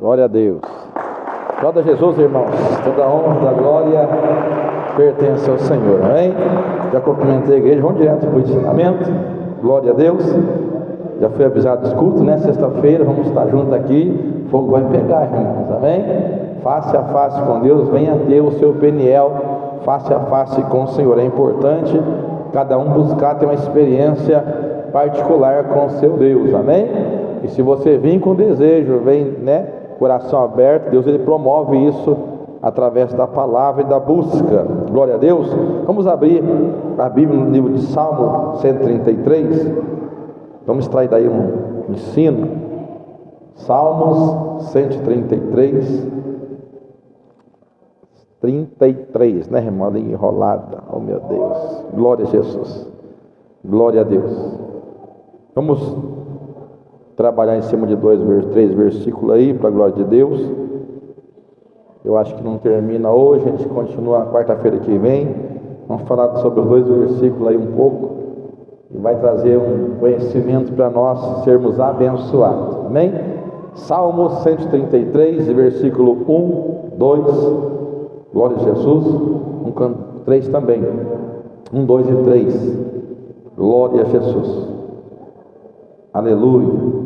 Glória a Deus. Glória a Jesus, irmãos. Toda a honra, toda a glória pertence ao Senhor. Amém? Já cumprimentei a igreja. Vamos direto para o ensinamento. Glória a Deus. Já fui avisado dos cultos, né? Sexta-feira vamos estar juntos aqui. O fogo vai pegar, irmãos. Amém? Face a face com Deus. Venha ter o seu Peniel face a face com o Senhor. É importante cada um buscar ter uma experiência particular com o seu Deus. Amém? E se você vir com desejo, vem, né? Coração aberto, Deus ele promove isso através da palavra e da busca. Glória a Deus. Vamos abrir a Bíblia no livro de Salmo 133. Vamos extrair daí um ensino. Salmos 133. 33, né, irmã? Enrolada. Oh, meu Deus. Glória a Jesus. Glória a Deus. Vamos trabalhar em cima de 3 versículos aí, para a glória de Deus. Eu acho que não termina hoje, a gente continua quarta-feira que vem. Vamos falar sobre os 2 versículos aí um pouco, e vai trazer um conhecimento para nós sermos abençoados. Amém? Salmos 133, versículo 1, 2, glória a Jesus. 3 também, 1, 2 e 3, glória a Jesus. Aleluia.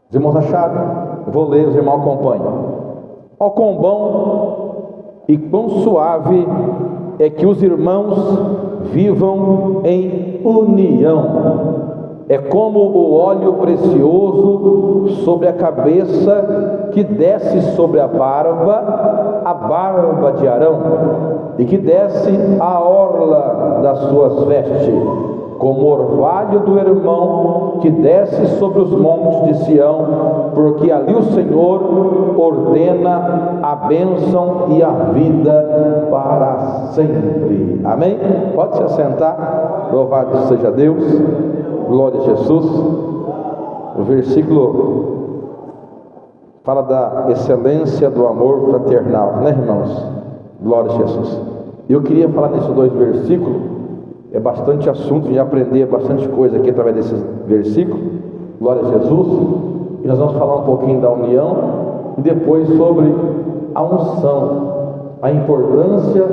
Os irmãos acharam? Eu vou ler, os irmãos acompanham. Ó, quão bom e quão suave é que os irmãos vivam em união. É como o óleo precioso sobre a cabeça, que desce sobre a barba de Arão, e que desce a orla das suas vestes, como o orvalho do irmão que desce sobre os montes de Sião, porque ali o Senhor ordena a bênção e a vida para sempre. Amém? Pode se assentar. Louvado seja Deus. Glória a Jesus. O versículo fala da excelência do amor fraternal, né, irmãos? Glória a Jesus. Eu queria falar nesses 2 versículos. É bastante assunto, de aprender bastante coisa aqui através desses versículos. Glória a Jesus. E nós vamos falar um pouquinho da união e depois sobre a unção, a importância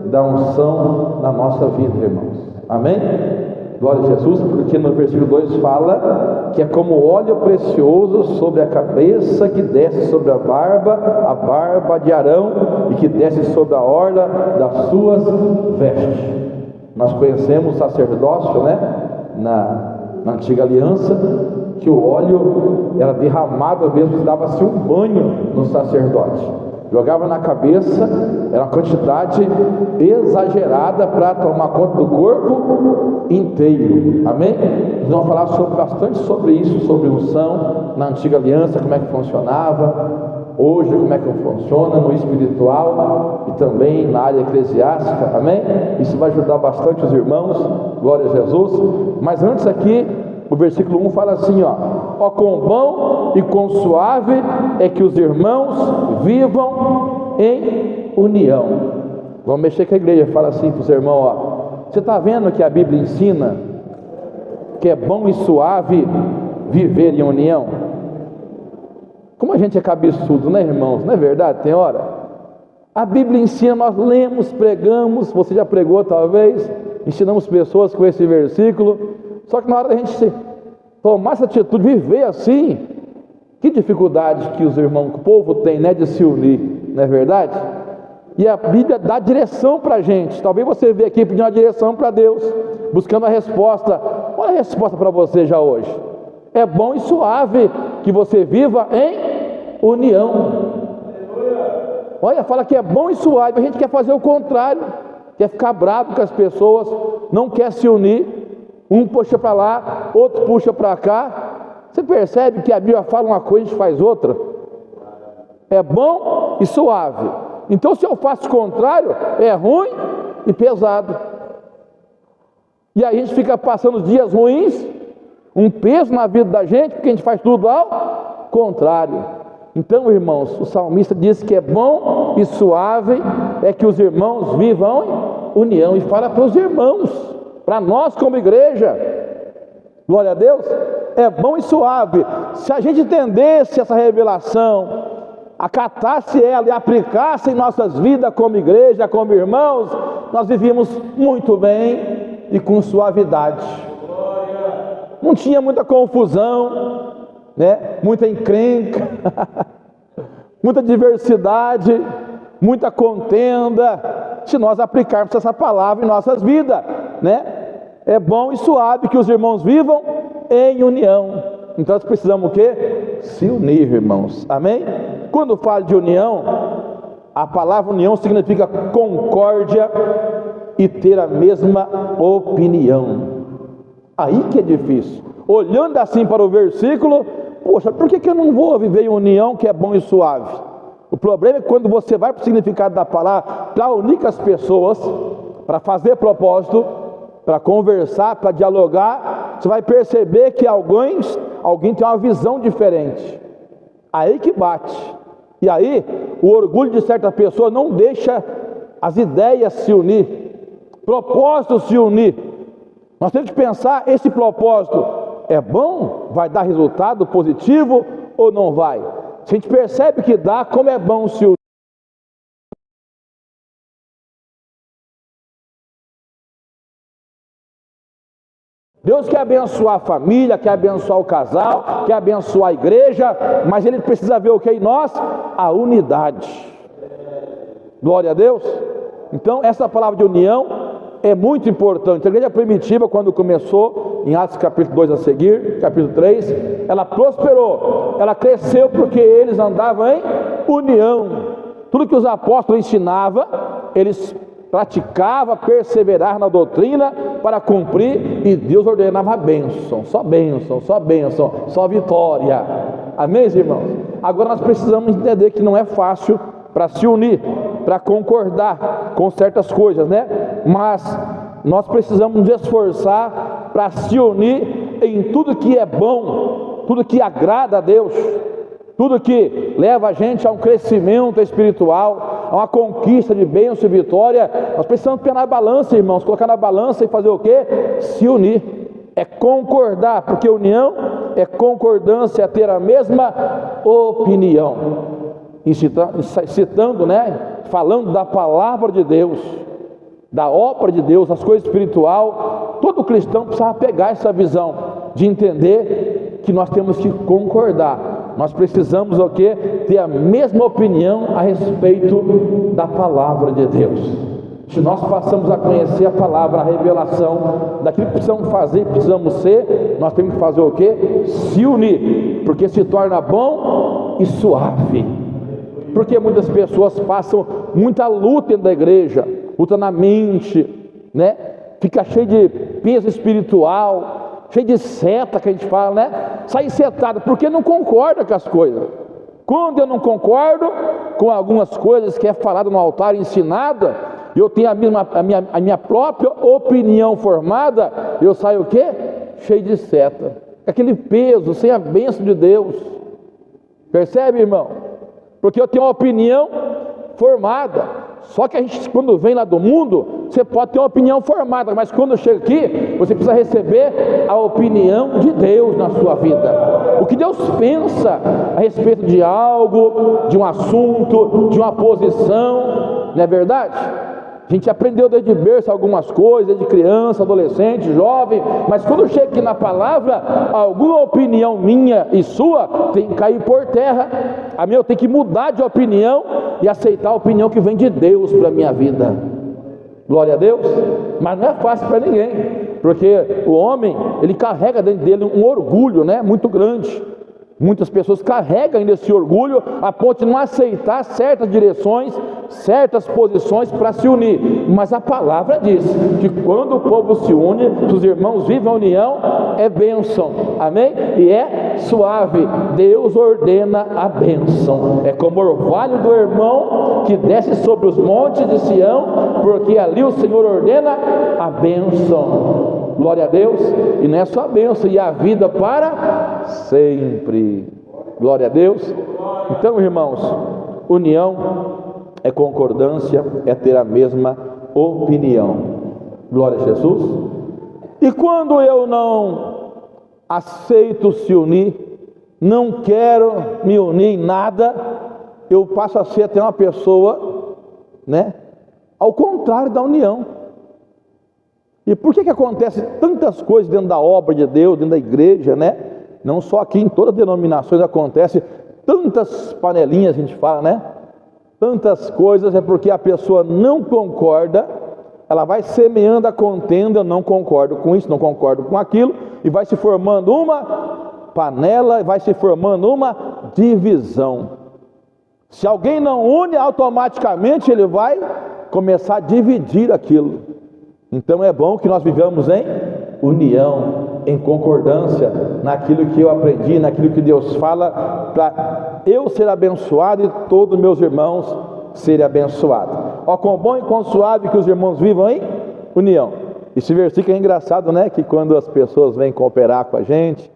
da unção na nossa vida, irmãos. Amém? Glória a Jesus, porque no versículo 2 fala que é como óleo precioso sobre a cabeça, que desce sobre a barba de Arão, e que desce sobre a orla das suas vestes. Nós conhecemos o sacerdócio, né? Na antiga aliança, que o óleo era derramado mesmo, dava-se um banho no sacerdote. Jogava na cabeça, era uma quantidade exagerada para tomar conta do corpo inteiro. Amém? Nós vamos falar bastante sobre isso, sobre unção na antiga aliança, como é que funcionava. Hoje, como é que funciona no espiritual e também na área eclesiástica, amém? Isso vai ajudar bastante os irmãos, glória a Jesus. Mas antes aqui, o versículo 1 fala assim, ó: quão bom e quão suave é que os irmãos vivam em união. Vamos mexer com a igreja, fala assim para os irmãos, ó: você está vendo que a Bíblia ensina que é bom e suave viver em união? Como a gente é cabeçudo, né, irmãos? Não é verdade? Tem hora. A Bíblia ensina, nós lemos, pregamos, você já pregou talvez, ensinamos pessoas com esse versículo, só que na hora da gente tomar essa atitude, viver assim, que dificuldade que os irmãos, que o povo tem, né, de se unir, não é verdade? E a Bíblia dá direção para a gente. Talvez você veja aqui pedindo uma direção para Deus, buscando a resposta. Olha a resposta para você já hoje. É bom e suave que você viva em união. Olha, fala que é bom e suave. A gente quer fazer o contrário, quer ficar bravo com as pessoas, não quer se unir. Um puxa para lá, outro puxa para cá. Você percebe que a Bíblia fala uma coisa e a gente faz outra? É bom e suave. Então, se eu faço o contrário, é ruim e pesado. E aí a gente fica passando dias ruins, um peso na vida da gente, porque a gente faz tudo ao contrário. Então, irmãos, o salmista diz que é bom e suave é que os irmãos vivam em união. E fala para os irmãos, para nós como igreja, glória a Deus, é bom e suave. Se a gente entendesse essa revelação, acatasse ela e aplicasse em nossas vidas como igreja, como irmãos, nós vivíamos muito bem e com suavidade. Não tinha muita confusão, né? Muita encrenca, muita diversidade, muita contenda, se nós aplicarmos essa palavra em nossas vidas, né? É bom e suave que os irmãos vivam em união. Então nós precisamos o quê? Se unir, irmãos. Amém? Quando falo de união, a palavra união significa concórdia e ter a mesma opinião. Aí que é difícil. Olhando assim para o versículo, poxa, por que eu não vou viver em união que é bom e suave? O problema é que quando você vai para o significado da palavra, para unir com as pessoas, para fazer propósito, para conversar, para dialogar, você vai perceber que alguém tem uma visão diferente. Aí que bate. E aí, o orgulho de certa pessoa não deixa as ideias se unir, propósitos se unir. Nós temos que pensar, esse propósito é bom? Vai dar resultado positivo ou não vai? Se a gente percebe que dá, como é bom se unir. Deus quer abençoar a família, quer abençoar o casal, quer abençoar a igreja, mas Ele precisa ver o que em nós? A unidade. Glória a Deus. Então essa palavra de união é muito importante. A igreja primitiva, quando começou, em Atos capítulo 2 a seguir, capítulo 3, ela prosperou, ela cresceu porque eles andavam em união. Tudo que os apóstolos ensinavam, eles praticavam, perseveravam na doutrina para cumprir, e Deus ordenava a bênção, só bênção, só bênção, só vitória. Amém, irmãos? Agora nós precisamos entender que não é fácil para se unir, para concordar com certas coisas, né? Mas nós precisamos nos esforçar para se unir em tudo que é bom, tudo que agrada a Deus, tudo que leva a gente a um crescimento espiritual, a uma conquista de bênção e vitória. Nós precisamos pegar na balança, irmãos, colocar na balança e fazer o quê? Se unir, é concordar, porque união é concordância, é ter a mesma opinião. E citando, né, falando da palavra de Deus, da obra de Deus, das coisas espiritual, todo cristão precisa pegar essa visão, de entender que nós temos que concordar. Nós precisamos o quê? Ter a mesma opinião a respeito da palavra de Deus. Se nós passamos a conhecer a palavra, a revelação daquilo que precisamos fazer, precisamos ser, nós temos que fazer o quê? Se unir, porque se torna bom e suave. Porque muitas pessoas passam muita luta dentro da igreja, luta na mente, né? Fica cheio de peso espiritual, cheio de seta, que a gente fala, né? Sai setado, porque não concorda com as coisas. Quando eu não concordo com algumas coisas que é falado no altar, ensinada, eu tenho a minha própria opinião formada, eu saio o quê? Cheio de seta, aquele peso, sem a bênção de Deus. Percebe, irmão? Porque eu tenho uma opinião formada. Só que a gente, quando vem lá do mundo, você pode ter uma opinião formada, mas quando chega aqui, você precisa receber a opinião de Deus na sua vida. O que Deus pensa a respeito de algo, de um assunto, de uma posição, não é verdade? A gente aprendeu desde berço algumas coisas, desde criança, adolescente, jovem, mas quando chega aqui na palavra, alguma opinião minha e sua tem que cair por terra. A minha eu tenho que mudar de opinião e aceitar a opinião que vem de Deus para a minha vida. Glória a Deus. Mas não é fácil para ninguém, porque o homem, ele carrega dentro dele um orgulho, né, muito grande. Muitas pessoas carregam ainda esse orgulho a ponto de não aceitar certas direções, certas posições para se unir. Mas a palavra diz que quando o povo se une, os irmãos vivem a união, é bênção, amém? E é suave. Deus ordena a bênção. É como o orvalho do irmão que desce sobre os montes de Sião, porque ali o Senhor ordena a bênção. Glória a Deus. E não é só a bênção, e a vida para sempre. Glória a Deus. Então, irmãos, união é concordância, é ter a mesma opinião. Glória a Jesus. E quando eu não aceito se unir, não quero me unir em nada, eu passo a ser até uma pessoa, né, ao contrário da união. E por que acontece tantas coisas dentro da obra de Deus, dentro da igreja, né? Não só aqui, em todas as denominações acontece tantas panelinhas, a gente fala, né? Tantas coisas, é porque a pessoa não concorda, ela vai semeando a contenda, eu não concordo com isso, não concordo com aquilo, e vai se formando uma panela, vai se formando uma divisão. Se alguém não une, automaticamente ele vai começar a dividir aquilo. Então é bom que nós vivamos em união, em concordância, naquilo que eu aprendi, naquilo que Deus fala, para eu ser abençoado e todos meus irmãos serem abençoados. Ó, quão bom e quão suave que os irmãos vivam em união. Esse versículo é engraçado, né? Que quando as pessoas vêm cooperar com a gente,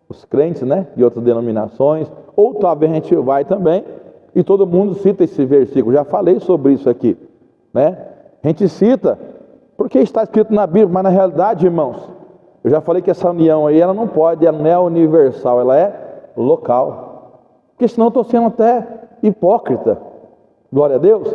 os crentes, né? De outras denominações, ou talvez a gente vai também, e todo mundo cita esse versículo. Já falei sobre isso aqui, né? A gente cita porque está escrito na Bíblia, mas na realidade, irmãos, eu já falei que essa união aí, ela não pode, ela não é universal, ela é local. Porque senão eu estou sendo até hipócrita. Glória a Deus.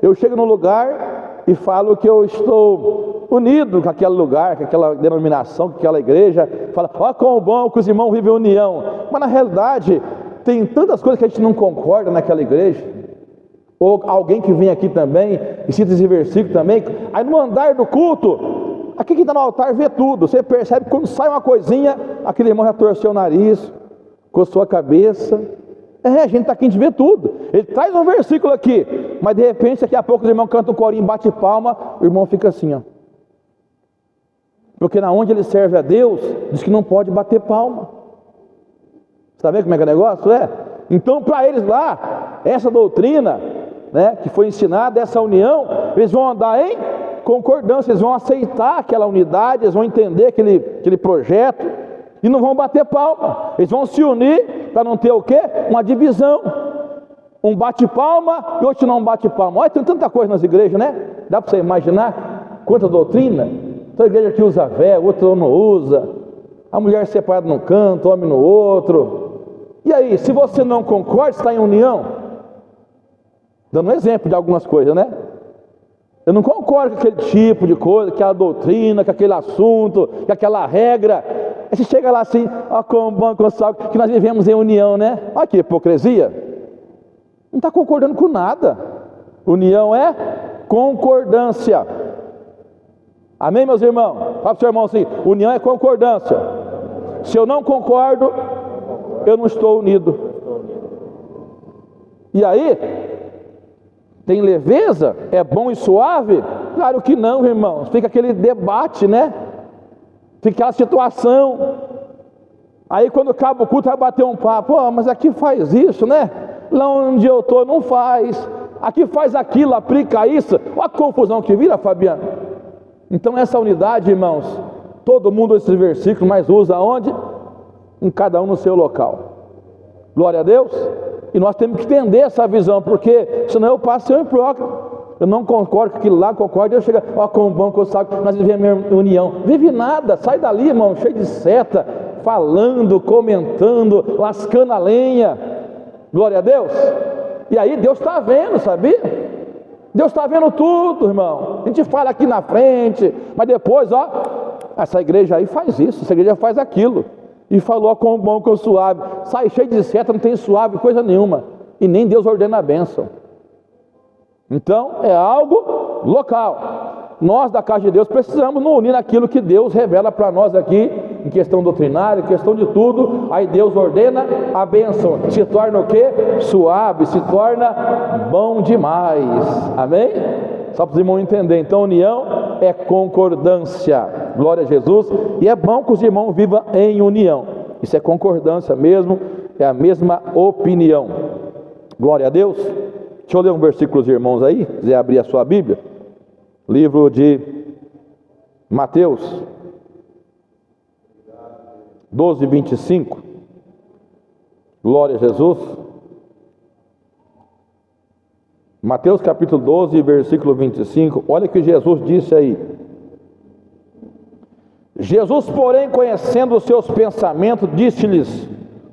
Eu chego num lugar e falo que eu estou unido com aquele lugar, com aquela denominação, com aquela igreja. Fala, ó, quão bom que os irmãos vivem em união. Mas na realidade, tem tantas coisas que a gente não concorda naquela igreja. Ou alguém que vem aqui também e cita esse versículo também. Aí no andar do culto, aqui que está no altar vê tudo. Você percebe que quando sai uma coisinha, aquele irmão já torceu o nariz, coçou a cabeça. A gente está aqui, a gente vê tudo. Ele traz um versículo aqui, mas de repente daqui a pouco os irmãos cantam um corinho, bate palma, o irmão fica assim, ó. Porque na onde ele serve a Deus, diz que não pode bater palma. Você está vendo como é que é o negócio? Então para eles lá, essa doutrina, né, que foi ensinada, essa união, eles vão andar em concordância, eles vão aceitar aquela unidade, eles vão entender aquele projeto e não vão bater palma. Eles vão se unir para não ter o quê? Uma divisão. Um bate palma e outro não bate palma. Olha, tem tanta coisa nas igrejas, né? Dá para você imaginar quanta doutrina? Tem igreja que usa véu, outra não usa. A mulher separada num canto, o homem no outro. E aí, se você não concorda, está em união? Dando um exemplo de algumas coisas, né? Eu não concordo com aquele tipo de coisa, aquela doutrina, com aquele assunto, com aquela regra. Aí você chega lá assim, ó, como bom, como sabe, que nós vivemos em união, né? Olha que hipocrisia. Não está concordando com nada. União é concordância. Amém, meus irmãos? Fala para o seu irmão assim, união é concordância. Se eu não concordo, eu não estou unido. E aí, tem leveza? É bom e suave? Claro que não, irmãos. Fica aquele debate, né? Fica aquela situação. Aí quando acaba o culto vai bater um papo. Pô, mas aqui faz isso, né? Lá onde eu estou não faz. Aqui faz aquilo, aplica isso. Olha a confusão que vira, Fabiano. Então essa unidade, irmãos, todo mundo esse versículo, mas usa onde? Em cada um no seu local. Glória a Deus. E nós temos que entender essa visão, porque senão eu passo a ser um hipócrita. Eu não concordo com aquilo lá, concordo. Eu chego, ó, como bom que eu sabe, nós vivemos em união. Vive nada, sai dali, irmão, cheio de seta, falando, comentando, lascando a lenha. Glória a Deus. E aí Deus está vendo, sabia? Deus está vendo tudo, irmão. A gente fala aqui na frente, mas depois, ó, essa igreja aí faz isso, essa igreja faz aquilo. E falou, ó, quão bom que eu suave. Sai cheio de seta, não tem suave coisa nenhuma. E nem Deus ordena a bênção. Então é algo local. Nós da casa de Deus precisamos nos unir naquilo que Deus revela para nós aqui, em questão doutrinária, em questão de tudo. Aí Deus ordena a bênção. Se torna o quê? Suave, se torna bom demais. Amém? Só para os irmãos entenderem. Então união é concordância. Glória a Jesus. E é bom que os irmãos vivam em união. Isso é concordância mesmo, é a mesma opinião. Glória a Deus. Deixa eu ler um versículo dos irmãos aí, se quiser abrir a sua Bíblia. Livro de Mateus 12, 25. Glória a Jesus. Mateus capítulo 12, versículo 25. Olha o que Jesus disse aí. Jesus, porém, conhecendo os seus pensamentos, disse-lhes: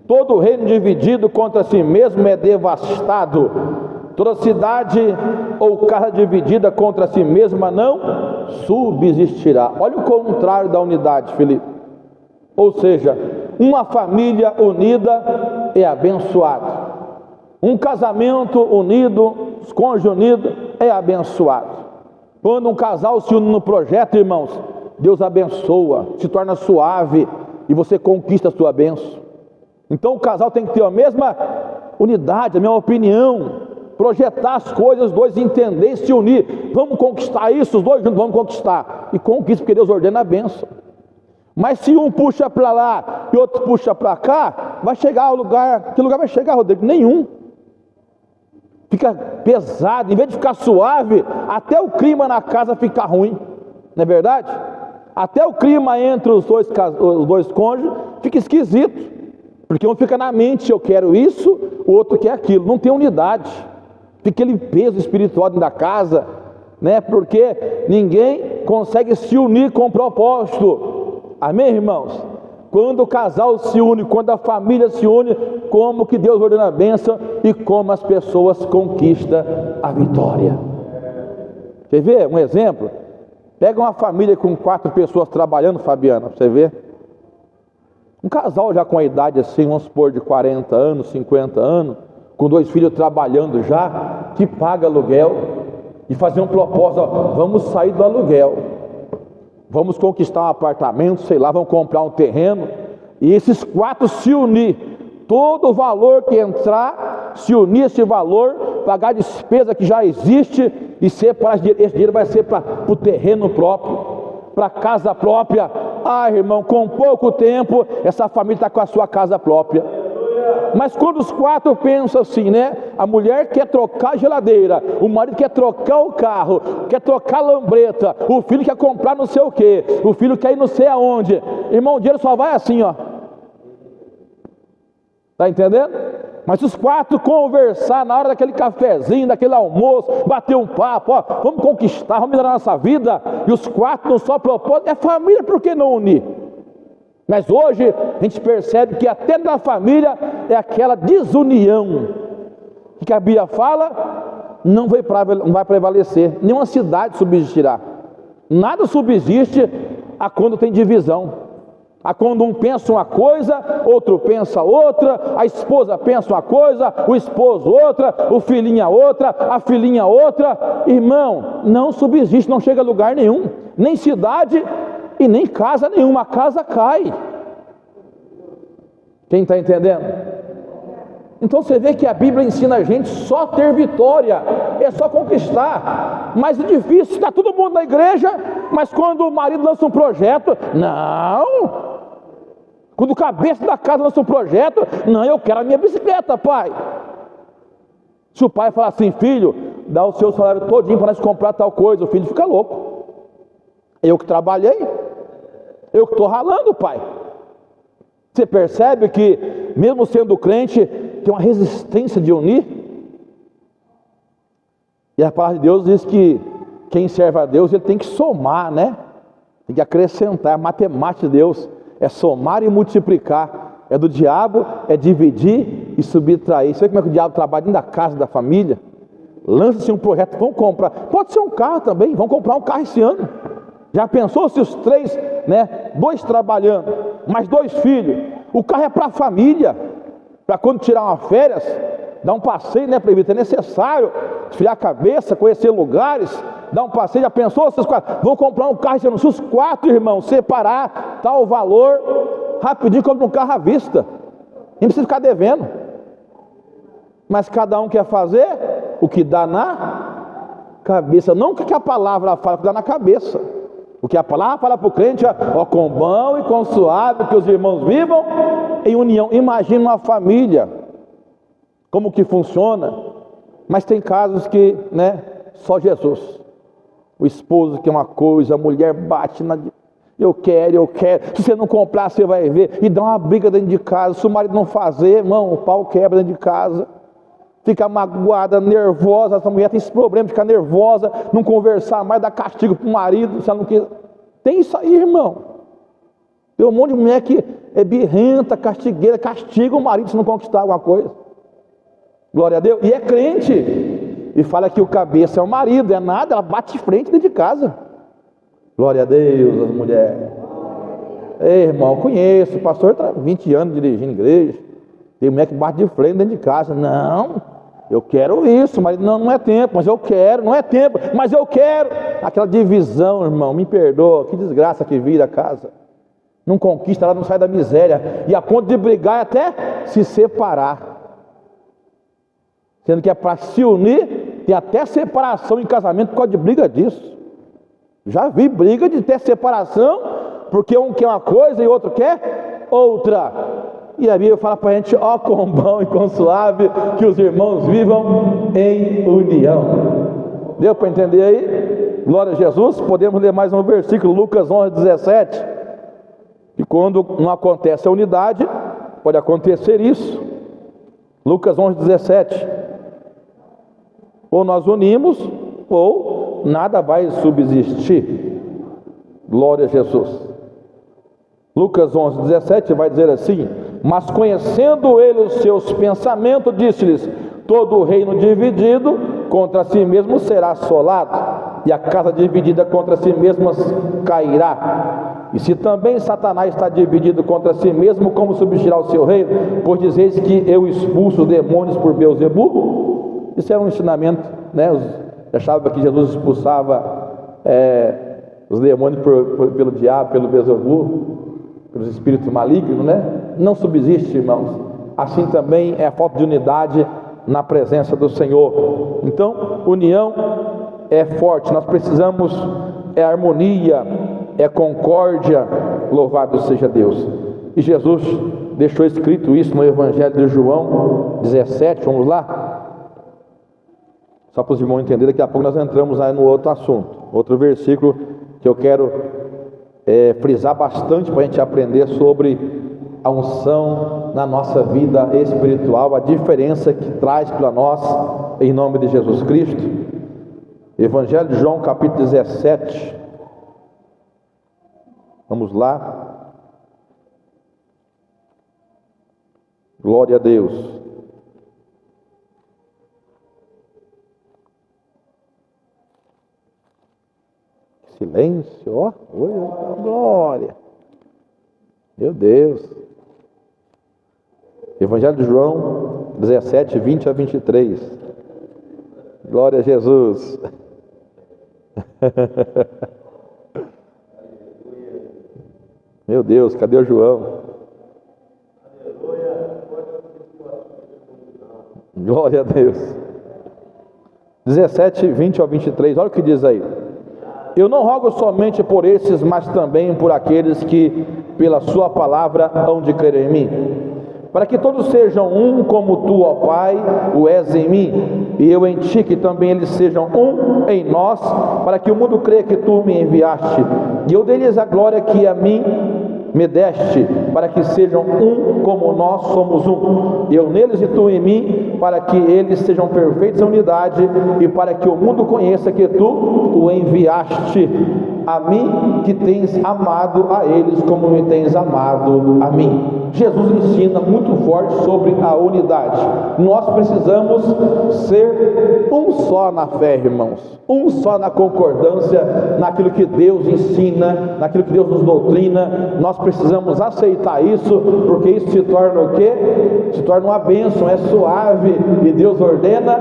todo reino dividido contra si mesmo é devastado, toda cidade ou casa dividida contra si mesma não subsistirá. Olha o contrário da unidade, Felipe. Ou seja, uma família unida é abençoado, um casamento unido, os cônjuges unidos é abençoado. Quando um casal se une no projeto, irmãos, Deus abençoa, se torna suave e você conquista a sua bênção. Então o casal tem que ter a mesma unidade, a mesma opinião, projetar as coisas, os dois entender e se unir. Vamos conquistar isso, os dois juntos vamos conquistar. E conquista, porque Deus ordena a bênção. Mas se um puxa para lá e outro puxa para cá, vai chegar ao lugar, que lugar vai chegar, Rodrigo? Nenhum. Fica pesado, em vez de ficar suave, até o clima na casa fica ruim, não é verdade? Até o clima entre os dois cônjuges fica esquisito, porque um fica na mente, eu quero isso, o outro quer aquilo, não tem unidade, fica aquele peso espiritual dentro da casa, né? Porque ninguém consegue se unir com o propósito, amém, irmãos? Quando o casal se une, quando a família se une, como que Deus ordena a bênção e como as pessoas conquistam a vitória. Quer ver um exemplo? Pega uma família com 4 pessoas trabalhando, Fabiana, para você ver. Um casal já com a idade assim, vamos supor de 40 anos, 50 anos, com 2 filhos trabalhando já, que paga aluguel, e fazer um propósito: ó, vamos sair do aluguel, vamos conquistar um apartamento, sei lá, vamos comprar um terreno, e esses 4 se unir, todo o valor que entrar, se unir esse valor, pagar a despesa que já existe, e separar esse dinheiro vai ser para o terreno próprio, para a casa própria. Ah, irmão, com pouco tempo, essa família está com a sua casa própria. Mas quando os 4 pensam assim, né? A mulher quer trocar a geladeira, o marido quer trocar o carro, quer trocar a lambreta, o filho quer comprar não sei o que, o filho quer ir não sei aonde. Irmão, o dinheiro só vai assim, ó. Tá entendendo? Mas se os 4 conversar na hora daquele cafezinho, daquele almoço, bater um papo, ó, vamos conquistar, vamos melhorar a nossa vida, e os 4 não só propósito, é família, por que não unir? Mas hoje a gente percebe que até na família é aquela desunião, que a Bíblia fala, não vai prevalecer, nenhuma cidade subsistirá. Nada subsiste a quando tem divisão. A quando um pensa uma coisa, outro pensa outra, a esposa pensa uma coisa, o esposo outra, o filhinho outra, a filhinha outra. Irmão, não subsiste, não chega a lugar nenhum, nem cidade e nem casa nenhuma, a casa cai. Quem está entendendo? Então você vê que a Bíblia ensina a gente só ter vitória, é só conquistar. Mas é difícil, está todo mundo na igreja, mas quando o marido lança um projeto, não. Quando o cabeça da casa lança um projeto, não, eu quero a minha bicicleta, pai. Se o pai falar assim: filho, dá o seu salário todinho para nós comprar tal coisa, o filho fica louco. Eu que trabalhei, eu que estou ralando, pai. Você percebe que mesmo sendo crente, tem uma resistência de unir? E a palavra de Deus diz que quem serve a Deus, ele tem que somar, né? Tem que acrescentar. A matemática de Deus é somar e multiplicar. É do diabo, é dividir e subtrair. Você vê como é que o diabo trabalha dentro da casa, da família? Lança-se um projeto, vamos comprar. Pode ser um carro também, vamos comprar um carro esse ano. Já pensou se os 3, né? 2 trabalhando, mais 2 filhos. O carro é para a família, para quando tirar uma férias, dar um passeio, né, presbítero? É necessário esfriar a cabeça, conhecer lugares, dar um passeio. Já pensou se os 4 vão comprar um carro? Se os 4 irmãos separar tal valor, rapidinho compra um carro à vista, nem precisa ficar devendo. Mas cada um quer fazer o que dá na cabeça, não o que a palavra fala, o que dá na cabeça. O que a palavra fala para o crente, ó, com bom e com suave, que os irmãos vivam em união. Imagina uma família, como que funciona. Mas tem casos que, né, só Jesus. O esposo quer uma coisa, a mulher bate na... Eu quero. Se você não comprar, você vai ver. E dá uma briga dentro de casa. Se o marido não fazer, irmão, o pau quebra dentro de casa. Fica magoada, nervosa. Essa mulher tem esse problema de ficar nervosa, não conversar mais, dar castigo para o marido, se ela não quer. Tem isso aí, irmão. Tem um monte de mulher que é birrenta, castigueira, castiga o marido se não conquistar alguma coisa. Glória a Deus. E é crente. E fala que o cabeça é o marido, é nada, ela bate de frente dentro de casa. Glória a Deus, as mulheres. Ei, irmão, conheço, o pastor está 20 anos dirigindo igreja. Tem mulher que bate de frente dentro de casa. Não, eu quero isso, mas não é tempo, mas eu quero, não é tempo, mas eu quero. Aquela divisão, irmão, me perdoa, que desgraça que vira a casa. Não conquista, ela não sai da miséria. E a ponto de brigar é até se separar. Sendo que é para se unir, tem até separação em casamento por causa de briga disso. Já vi briga de ter separação, porque um quer uma coisa e outro quer outra. E a Bíblia fala para a gente, ó quão bom e quão suave que os irmãos vivam em união. Deu para entender aí? Glória a Jesus. Podemos ler mais um versículo, Lucas 11:17. E quando não acontece a unidade, pode acontecer isso. Lucas 11:17. Ou nós unimos, ou nada vai subsistir. Glória a Jesus. Lucas 11:17 vai dizer assim: mas conhecendo ele os seus pensamentos, disse-lhes: todo o reino dividido contra si mesmo será assolado, e a casa dividida contra si mesma cairá. E se também Satanás está dividido contra si mesmo, como subsistirá o seu reino? Pois dizeis que eu expulso os demônios por Beelzebu. Isso era um ensinamento, né? Achava que Jesus expulsava os demônios pelo diabo, pelo Beelzebu, pelos espíritos malignos, né? Não subsiste, irmãos. Assim também é a falta de unidade na presença do Senhor. Então, união é forte. Nós precisamos harmonia, concórdia. Louvado seja Deus. E Jesus deixou escrito isso no Evangelho de João 17. Vamos lá? Só para os irmãos entenderem, daqui a pouco nós entramos aí no outro assunto. Outro versículo que eu quero frisar bastante para a gente aprender sobre a unção na nossa vida espiritual, a diferença que traz para nós, em nome de Jesus Cristo. Evangelho de João, capítulo 17. Vamos lá. Glória a Deus. Silêncio, ó, glória, meu Deus. Evangelho de João 17, 20 a 23. Glória a Jesus. Meu Deus, cadê o João? Glória a Deus. 17, 20 ao 23, olha o que diz aí. Eu não rogo somente por esses, mas também por aqueles que, pela sua palavra, hão de crer em mim, para que todos sejam um, como tu, ó Pai, o és em mim, e eu em ti, que também eles sejam um em nós, para que o mundo creia que tu me enviaste, e eu dei-lhes a glória que a mim me deste, para que sejam um como nós somos um, eu neles e tu em mim, para que eles sejam perfeitos em unidade, e para que o mundo conheça que tu o enviaste a mim, que tens amado a eles como me tens amado a mim. Jesus ensina muito forte sobre a unidade. Nós precisamos ser um só na fé, irmãos, um só na concordância, naquilo que Deus ensina, naquilo que Deus nos doutrina. Nós precisamos aceitar isso, porque isso se torna o quê? Se torna uma bênção, é suave, e Deus ordena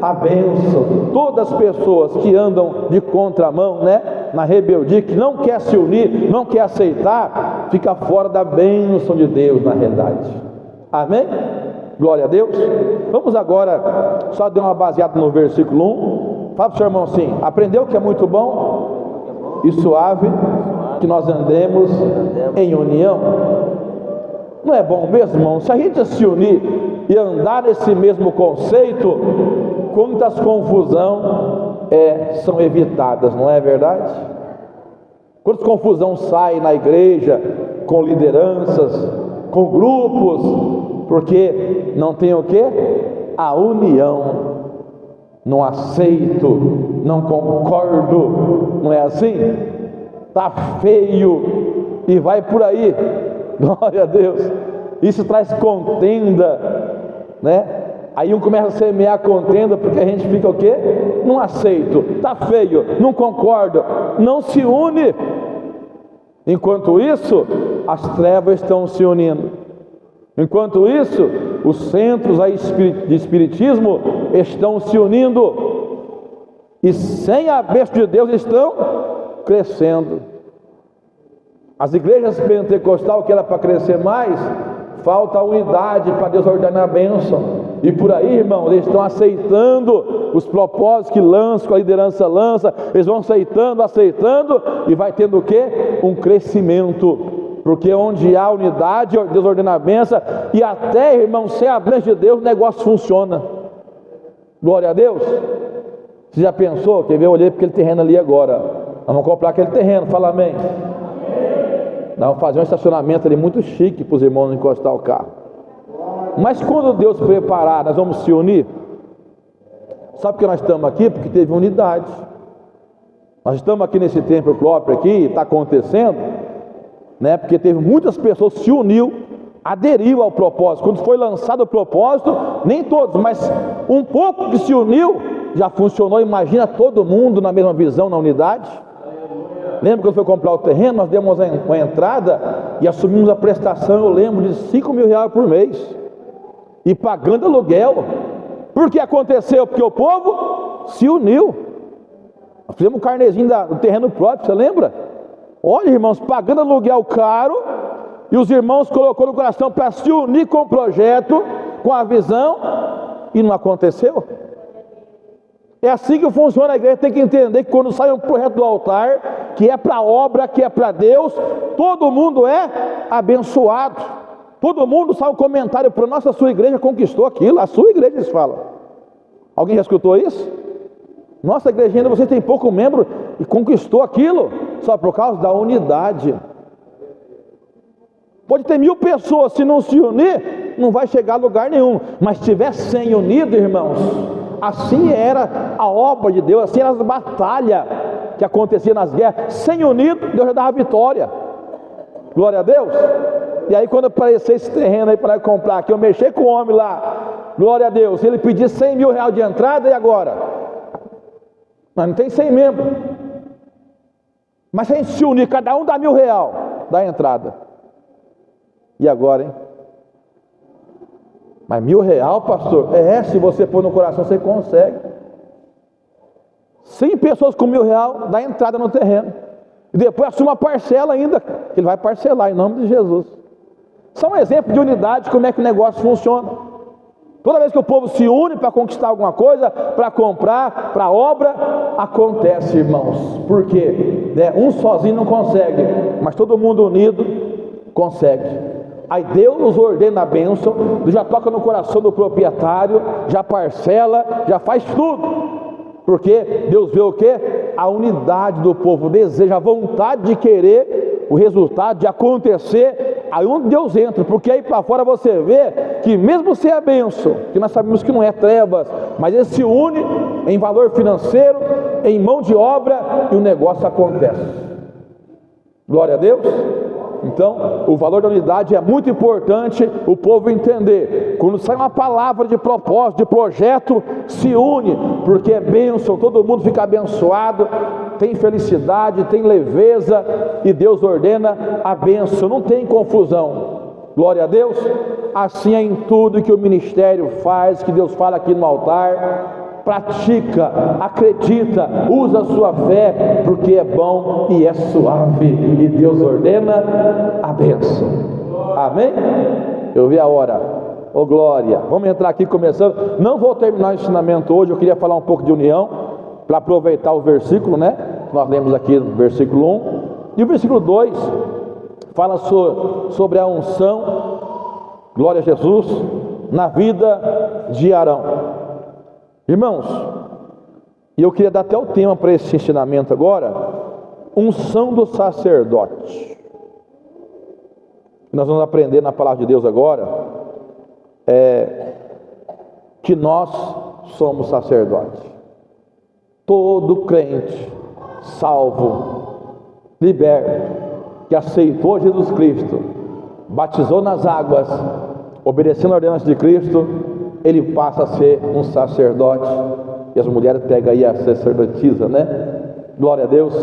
a bênção. Todas as pessoas que andam de contramão, né, na rebeldia, que não quer se unir, não quer aceitar, fica fora da bênção de Deus na realidade. Amém? Glória a Deus. Vamos agora, só dar uma baseada no versículo 1. Fala para o seu irmão assim: aprendeu que é muito bom e suave que nós andemos em união? Não é bom mesmo, irmão? Se a gente se unir e andar nesse mesmo conceito, quantas confusão são evitadas, não é verdade? Quantas confusão sai na igreja, com lideranças, com grupos, porque não tem o quê? A união. Não aceito, não concordo, não é assim? Tá feio, e vai por aí. Glória a Deus. Isso traz contenda, né? Aí um começa a semear contenda, porque a gente fica o quê? Não aceito, tá feio, não concordo, não se une. Enquanto isso, as trevas estão se unindo. Enquanto isso, os centros de espiritismo estão se unindo. E sem a bênção de Deus estão crescendo. As igrejas pentecostais, que era para crescer mais, falta a unidade para Deus ordenar a bênção. E por aí, irmão, eles estão aceitando os propósitos que lançam, que a liderança lança. Eles vão aceitando, e vai tendo o quê? Um crescimento. Porque onde há unidade, Deus ordena a bênção. E até, irmão, sem a bênção de Deus, o negócio funciona. Glória a Deus. Você já pensou? Quer ver? Eu olhei para aquele terreno ali agora. Vamos comprar aquele terreno, fala amém. Nós vamos fazer um estacionamento ali muito chique para os irmãos não encostar o carro. Mas quando Deus preparar, nós vamos se unir. Sabe por que nós estamos aqui? Porque teve unidade. Nós estamos aqui nesse templo próprio aqui, está acontecendo, né? Porque teve muitas pessoas que se uniu, aderiu ao propósito. Quando foi lançado o propósito, nem todos, mas um pouco que se uniu, já funcionou. Imagina todo mundo na mesma visão, na unidade. Lembra quando foi comprar o terreno, nós demos uma entrada e assumimos a prestação, eu lembro, de 5 mil reais por mês. E pagando aluguel. Por que aconteceu? Porque o povo se uniu. Nós fizemos um carnezinho do terreno próprio, você lembra? Olha, irmãos, pagando aluguel caro, e os irmãos colocou no coração para se unir com o projeto, com a visão, e não aconteceu. É assim que funciona a igreja. Tem que entender que quando sai um projeto do altar, que é para a obra, que é para Deus, todo mundo é abençoado. Todo mundo sai um comentário para nossa, a sua igreja conquistou aquilo. A sua igreja, eles falam. Alguém já escutou isso? Nossa igreja ainda, você tem pouco membro e conquistou aquilo, só por causa da unidade. Pode ter 1000 pessoas, se não se unir, não vai chegar a lugar nenhum. Mas se tiver 100 unidos, irmãos, assim era a obra de Deus, assim era as batalhas que aconteciam nas guerras. 100 unidos, Deus já dava vitória. Glória a Deus. E aí quando aparecer esse terreno aí para comprar aqui, eu mexer com o homem lá, glória a Deus, ele pedir 100 mil reais de entrada, e agora? Mas não tem 100 membros. Mas se a gente se unir, cada um dá 1000 reais da entrada. E agora, hein? Mas 1000 reais, pastor? Se você pôr no coração, você consegue. 100 pessoas com 1000 reais dá entrada no terreno. E depois assume uma parcela ainda, que ele vai parcelar em nome de Jesus. São um exemplo de unidade, como é que o negócio funciona. Toda vez que o povo se une para conquistar alguma coisa, para comprar, para obra, acontece, irmãos. Por quê? Um sozinho não consegue, mas todo mundo unido consegue. Aí Deus nos ordena a bênção, já toca no coração do proprietário, já parcela, já faz tudo. Porque Deus vê o quê? A unidade do povo, deseja, a vontade de querer o resultado, de acontecer. Aí onde Deus entra, porque aí para fora você vê que mesmo sem a bênção, que nós sabemos que não é trevas, mas ele se une em valor financeiro, em mão de obra, e o negócio acontece. Glória a Deus. Então, o valor da unidade é muito importante o povo entender. Quando sai uma palavra de propósito, de projeto, se une, porque é bênção, todo mundo fica abençoado, tem felicidade, tem leveza, e Deus ordena a bênção, não tem confusão. Glória a Deus. Assim é em tudo que o ministério faz, que Deus fala aqui no altar. Pratica, acredita, usa a sua fé, porque é bom e é suave, e Deus ordena a bênção. Amém? Eu vi a hora. Ô glória. Vamos entrar aqui começando. Não vou terminar o ensinamento hoje, eu queria falar um pouco de união, para aproveitar o versículo, né? Nós lemos aqui no versículo 1. E o versículo 2 fala sobre a unção, glória a Jesus, na vida de Arão. Irmãos, e eu queria dar até o tema para esse ensinamento agora: unção do sacerdote. Nós vamos aprender na palavra de Deus agora que nós somos sacerdotes. Todo crente salvo, liberto, que aceitou Jesus Cristo, batizou nas águas, obedecendo a ordenança de Cristo, ele passa a ser um sacerdote. E as mulheres pegam aí a sacerdotisa, né? Glória a Deus.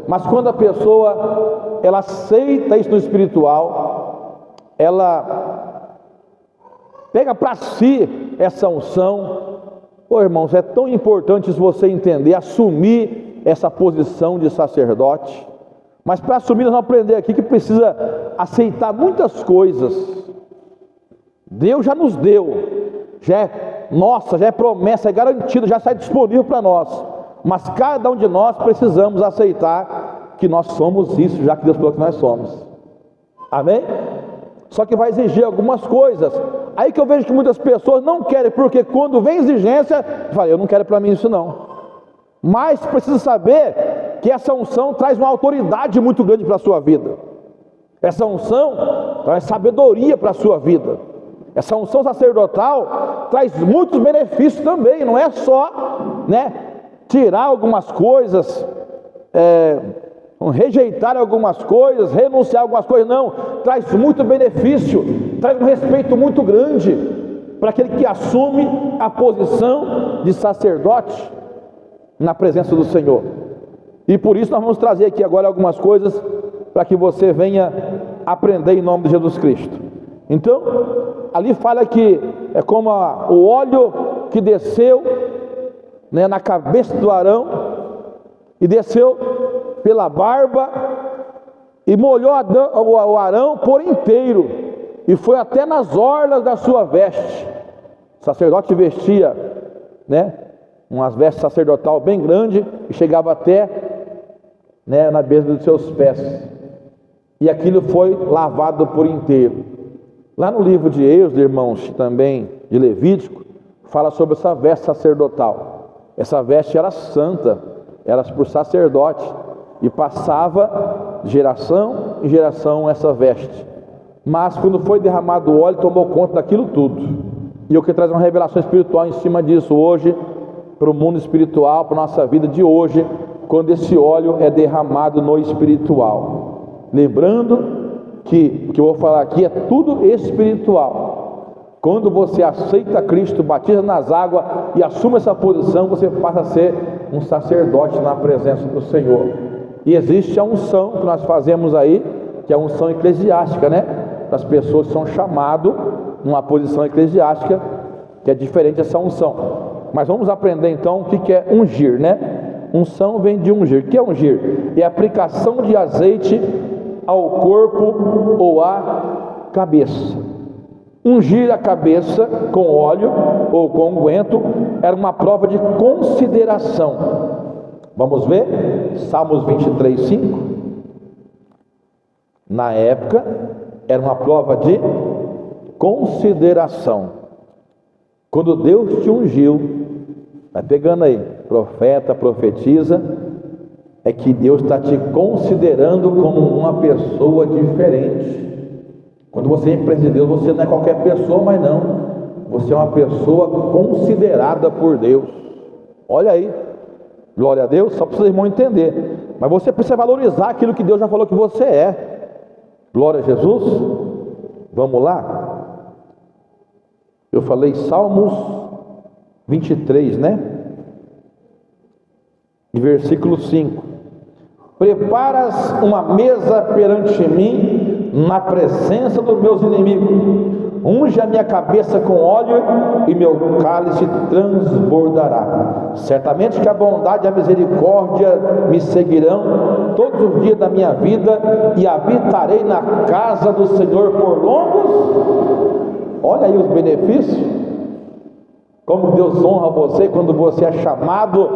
Mas quando a pessoa, ela aceita isso no espiritual, ela pega para si essa unção. Ô irmãos, é tão importante isso você entender, assumir essa posição de sacerdote. Mas para assumir, nós vamos aprender aqui que precisa aceitar muitas coisas. Deus já nos deu, já é nossa, já é promessa, é garantido, já está disponível para nós. Mas cada um de nós precisamos aceitar que nós somos isso, já que Deus falou que nós somos. Amém? Só que vai exigir algumas coisas. Aí que eu vejo que muitas pessoas não querem, porque quando vem exigência, fala, eu não quero para mim isso não. Mas precisa saber que essa unção traz uma autoridade muito grande para a sua vida. Essa unção traz sabedoria para a sua vida. Essa unção sacerdotal traz muitos benefícios também. Não é só, tirar algumas coisas, rejeitar algumas coisas, renunciar a algumas coisas. Não, traz muito benefício, traz um respeito muito grande para aquele que assume a posição de sacerdote na presença do Senhor. E por isso nós vamos trazer aqui agora algumas coisas para que você venha aprender em nome de Jesus Cristo. Então, ali fala que é como o óleo que desceu na cabeça do Arão e desceu pela barba e molhou o Arão por inteiro e foi até nas orlas da sua veste. O sacerdote vestia, umas vestes sacerdotal bem grande e chegava até na beira dos seus pés, e aquilo foi lavado por inteiro. Lá no livro de Êxodo, irmãos, também de Levítico, fala sobre essa veste sacerdotal. Essa veste era santa, era por sacerdote, e passava de geração em geração essa veste. Mas quando foi derramado o óleo, tomou conta daquilo tudo. E eu quero trazer uma revelação espiritual em cima disso hoje, para o mundo espiritual, para a nossa vida de hoje, quando esse óleo é derramado no espiritual. Lembrando que o que eu vou falar aqui é tudo espiritual. Quando você aceita Cristo, batiza nas águas e assume essa posição, você passa a ser um sacerdote na presença do Senhor. E existe a unção que nós fazemos aí, que é a unção eclesiástica, para as pessoas que são chamadas numa posição eclesiástica, que é diferente dessa unção. Mas vamos aprender então o que é ungir, Unção vem de ungir. O que é ungir? É a aplicação de azeite ao corpo ou à cabeça. Ungir a cabeça com óleo ou com unguento era uma prova de consideração. Vamos ver? Salmos 23:5. Na época era uma prova de consideração. Quando Deus te ungiu, vai pegando aí, profeta, profetiza, é que Deus está te considerando como uma pessoa diferente. Quando você é empresa de Deus, você não é qualquer pessoa, mas não, você é uma pessoa considerada por Deus. Olha aí, glória a Deus, só para vocês irmãos entender. Mas você precisa valorizar aquilo que Deus já falou que você é. Glória a Jesus. Vamos lá. Eu falei Salmos 23, e versículo 5. Preparas uma mesa perante mim, na presença dos meus inimigos. Unge a minha cabeça com óleo e meu cálice transbordará. Certamente que a bondade e a misericórdia me seguirão todos os dias da minha vida, e habitarei na casa do Senhor por longos. Olha aí os benefícios. Como Deus honra você quando você é chamado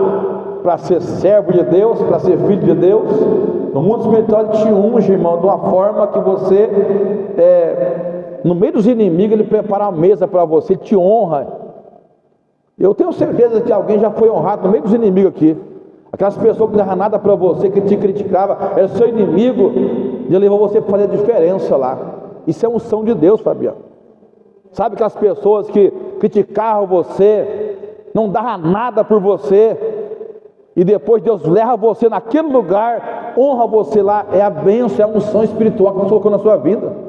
para ser servo de Deus, para ser filho de Deus. No mundo espiritual Ele te unge, irmão, de uma forma que você, no meio dos inimigos, Ele prepara a mesa para você, te honra. Eu tenho certeza que alguém já foi honrado no meio dos inimigos aqui. Aquelas pessoas que não davam nada para você, que te criticavam, era seu inimigo, Ele levou você para fazer a diferença lá. Isso é unção de Deus, Fabiano. Sabe aquelas pessoas que criticavam você, não davam nada por você, e depois Deus leva você naquele lugar, honra você lá, é a bênção, é a unção espiritual que Deus colocou na sua vida.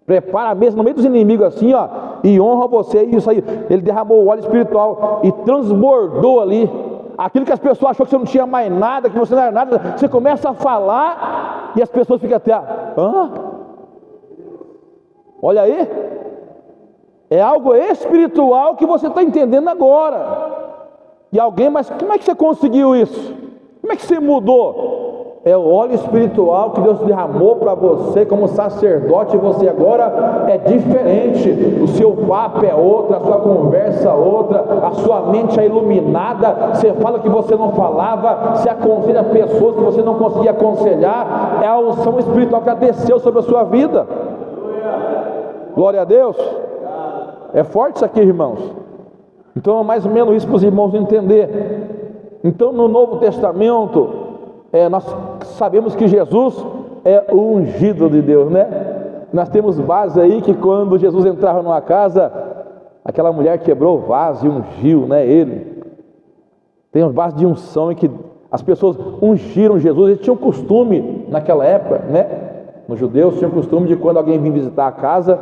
Prepara a mesa no meio dos inimigos assim, ó, e honra você, isso aí. Ele derramou o óleo espiritual e transbordou ali. Aquilo que as pessoas achou que você não tinha mais nada, que você não era nada, você começa a falar e as pessoas ficam até, hã? Olha aí, é algo espiritual que você está entendendo agora. E alguém, mas como é que você conseguiu isso? Como é que você mudou? É o óleo espiritual que Deus derramou para você como sacerdote. Você agora é diferente. O seu papo é outro, a sua conversa é outra, a sua mente é iluminada. Você fala que você não falava, você aconselha pessoas que você não conseguia aconselhar. É a unção espiritual que desceu sobre a sua vida. Glória a Deus. É forte isso aqui, irmãos. Então é mais ou menos isso para os irmãos entender. Então no Novo Testamento, nós sabemos que Jesus é o ungido de Deus, né? Nós temos base aí que quando Jesus entrava numa casa, aquela mulher quebrou o vaso e ungiu, né, ele. Tem uma base de unção em que as pessoas ungiram Jesus. Eles tinham costume naquela época, né? Nos judeus tinham costume de quando alguém vinha visitar a casa,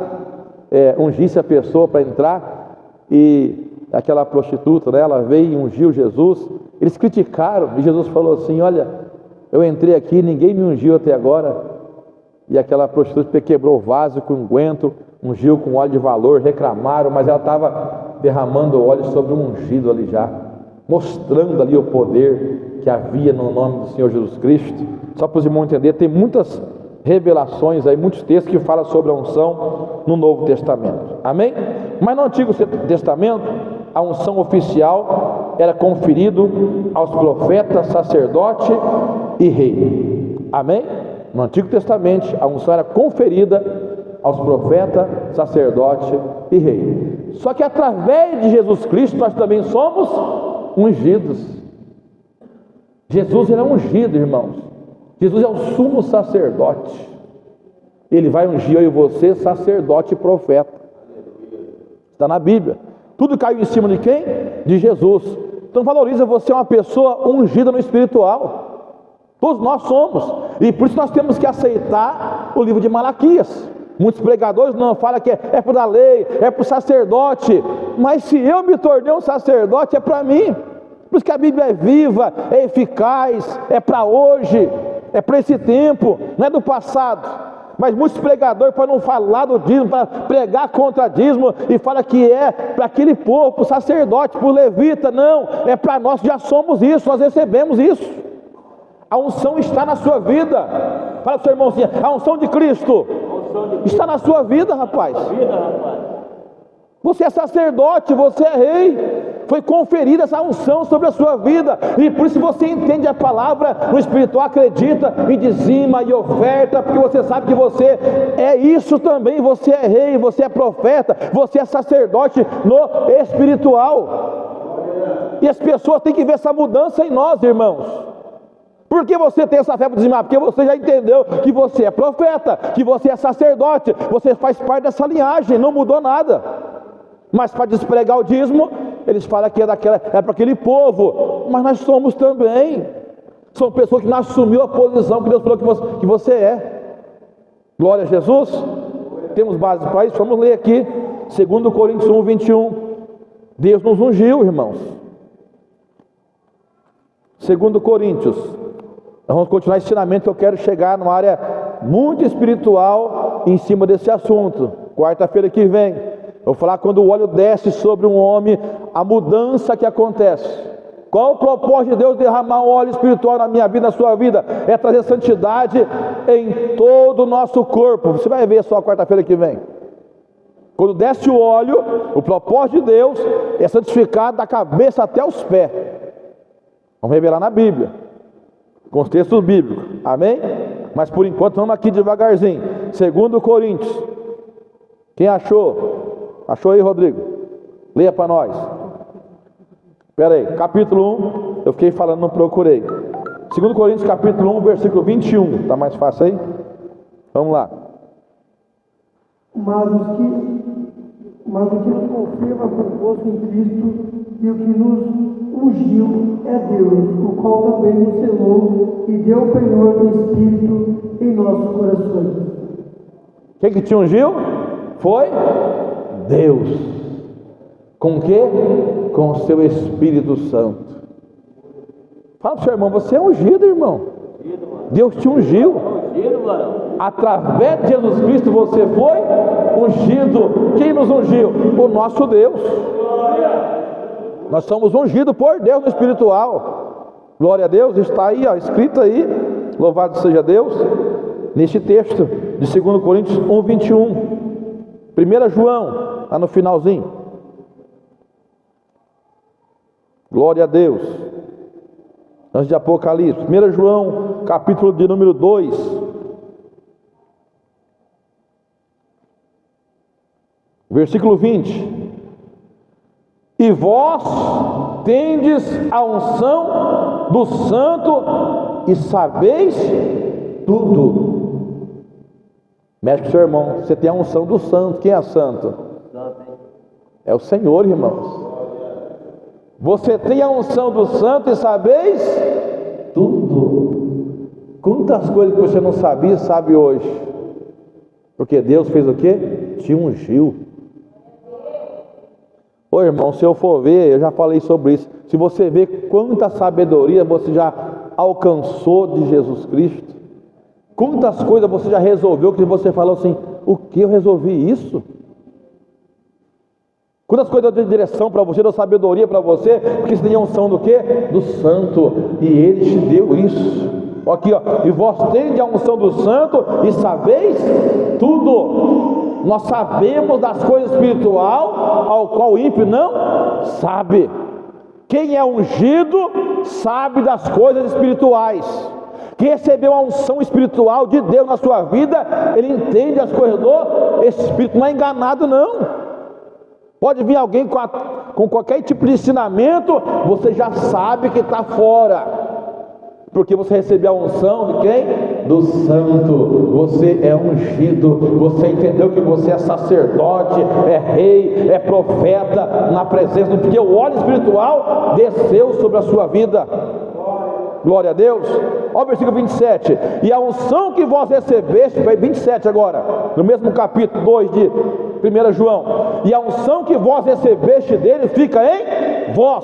ungisse a pessoa para entrar. E aquela prostituta, né, ela veio e ungiu Jesus. Eles criticaram e Jesus falou assim: olha, eu entrei aqui, ninguém me ungiu até agora. E aquela prostituta quebrou o vaso com unguento, ungiu com óleo de valor, reclamaram, mas ela estava derramando óleo sobre um ungido ali já, mostrando ali o poder que havia no nome do Senhor Jesus Cristo. Só para os irmãos entenderem, tem muitas revelações aí, muitos textos que falam sobre a unção no Novo Testamento, amém? Mas no Antigo Testamento, a unção oficial era conferido aos profetas, sacerdote e rei, amém? No Antigo Testamento, a unção era conferida aos profetas, sacerdote e rei. Só que através de Jesus Cristo nós também somos ungidos. Jesus era ungido, irmãos. Jesus é o sumo sacerdote. Ele vai ungir eu e você, sacerdote e profeta. Está na Bíblia. Tudo caiu em cima de quem? De Jesus. Então valoriza, você é uma pessoa ungida no espiritual. Todos nós somos. E por isso nós temos que aceitar o livro de Malaquias. Muitos pregadores não falam que é para a lei, é para o sacerdote. Mas se eu me tornei um sacerdote, é para mim. Por isso que a Bíblia é viva, é eficaz, é para hoje, é para esse tempo, não é do passado. Mas muitos pregadores, para não falar do dízimo, para pregar contra dízimo, e fala que é para aquele povo, para o sacerdote, para o levita. Não, é para nós, já somos isso, nós recebemos isso. A unção está na sua vida. Fala para o seu irmãozinho, a unção de Cristo está na sua vida, rapaz. Você é sacerdote, você é rei. Foi conferida essa unção sobre a sua vida. E por isso você entende a palavra no espiritual, acredita e dizima e oferta, porque você sabe que você é isso também. Você é rei, você é profeta, você é sacerdote no espiritual. E as pessoas têm que ver essa mudança em nós, irmãos. Por que você tem essa fé para dizimar? Porque você já entendeu que você é profeta, que você é sacerdote, você faz parte dessa linhagem, não mudou nada. Mas para despregar o dízimo, eles falam que é para aquele povo, mas nós somos também. São pessoas que não assumiu a posição que Deus falou que você é. Glória a Jesus. Temos base para isso. Vamos ler aqui 2 Coríntios 1, 21. Deus nos ungiu, irmãos. 2 Coríntios. Nós vamos continuar esse ensinamento, que eu quero chegar numa área muito espiritual em cima desse assunto. Quarta-feira que vem eu vou falar quando o óleo desce sobre um homem, a mudança que acontece. Qual o propósito de Deus derramar um óleo espiritual na minha vida, na sua vida? É trazer santidade em todo o nosso corpo. Você vai ver só quarta-feira que vem. Quando desce o óleo, o propósito de Deus é santificar da cabeça até os pés. Vamos revelar na Bíblia, com os textos bíblicos, amém? Mas por enquanto vamos aqui devagarzinho. 2 Coríntios. Quem achou? Achou aí, Rodrigo? Leia para nós. Espera aí, capítulo 1, eu fiquei falando, não procurei. 2 Coríntios capítulo 1, versículo 21, está mais fácil aí? Vamos lá. Mas o que nos confirma convosco em Cristo, e o que nos ungiu é Deus, o qual também nos selou e deu o penhor do Espírito em nossos corações. Quem que te ungiu? Foi Deus. Com o quê? Com o seu Espírito Santo. Fala para o seu irmão, você é ungido, irmão. Deus te ungiu. Através de Jesus Cristo você foi ungido. Quem nos ungiu? O nosso Deus. Nós somos ungidos por Deus no espiritual. Glória a Deus, está aí, ó, escrito aí. Louvado seja Deus. Neste texto de 2 Coríntios 1:21. 1 João, lá no finalzinho. Glória a Deus. Antes de Apocalipse, 1 João, capítulo de número 2, versículo 20. E vós tendes a unção do Santo e sabeis tudo. Mexe com o seu irmão, você tem a unção do Santo. Quem é santo? É o Senhor, irmãos. Você tem a unção do Santo e sabeis tudo. Quantas coisas que você não sabia, sabe hoje. Porque Deus fez o quê? Te ungiu. Ô irmão, se eu for ver, eu já falei sobre isso. Se você ver quanta sabedoria você já alcançou de Jesus Cristo, quantas coisas você já resolveu que você falou assim, o que eu resolvi isso? Quantas coisas eu dei direção para você, deu sabedoria para você, porque você tem a unção do quê? Do Santo, e Ele te deu isso. Aqui, ó, e vós tendes a unção do Santo e sabeis tudo. Nós sabemos das coisas espirituais, ao qual o ímpio não sabe. Quem é ungido sabe das coisas espirituais. Quem recebeu a unção espiritual de Deus na sua vida, ele entende as coisas do Espírito, não é enganado não. Pode vir alguém com qualquer tipo de ensinamento, você já sabe que está fora, porque você recebeu a unção de quem? Do Santo. Você é ungido, você entendeu que você é sacerdote, é rei, é profeta na presença, porque o óleo espiritual desceu sobre a sua vida. Glória a Deus. Olha o versículo 27. E a unção que vós recebeste, 27 agora, no mesmo capítulo 2 de 1 João. E a unção que vós recebeste dele fica em vós.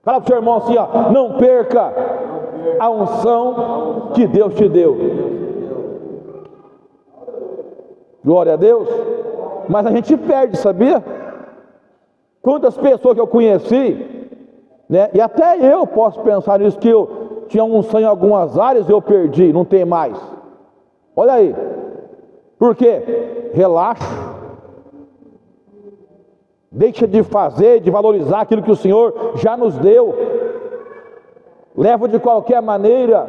Fala para o seu irmão assim, ó, não perca a unção que Deus te deu. Glória a Deus. Mas a gente perde, sabia? Quantas pessoas que eu conheci, né? E até eu posso pensar nisso, que eu tinha unção em algumas áreas e eu perdi, não tem mais. Olha aí. Por quê? Relaxa. Deixa de fazer, de valorizar aquilo que o Senhor já nos deu. Leva de qualquer maneira.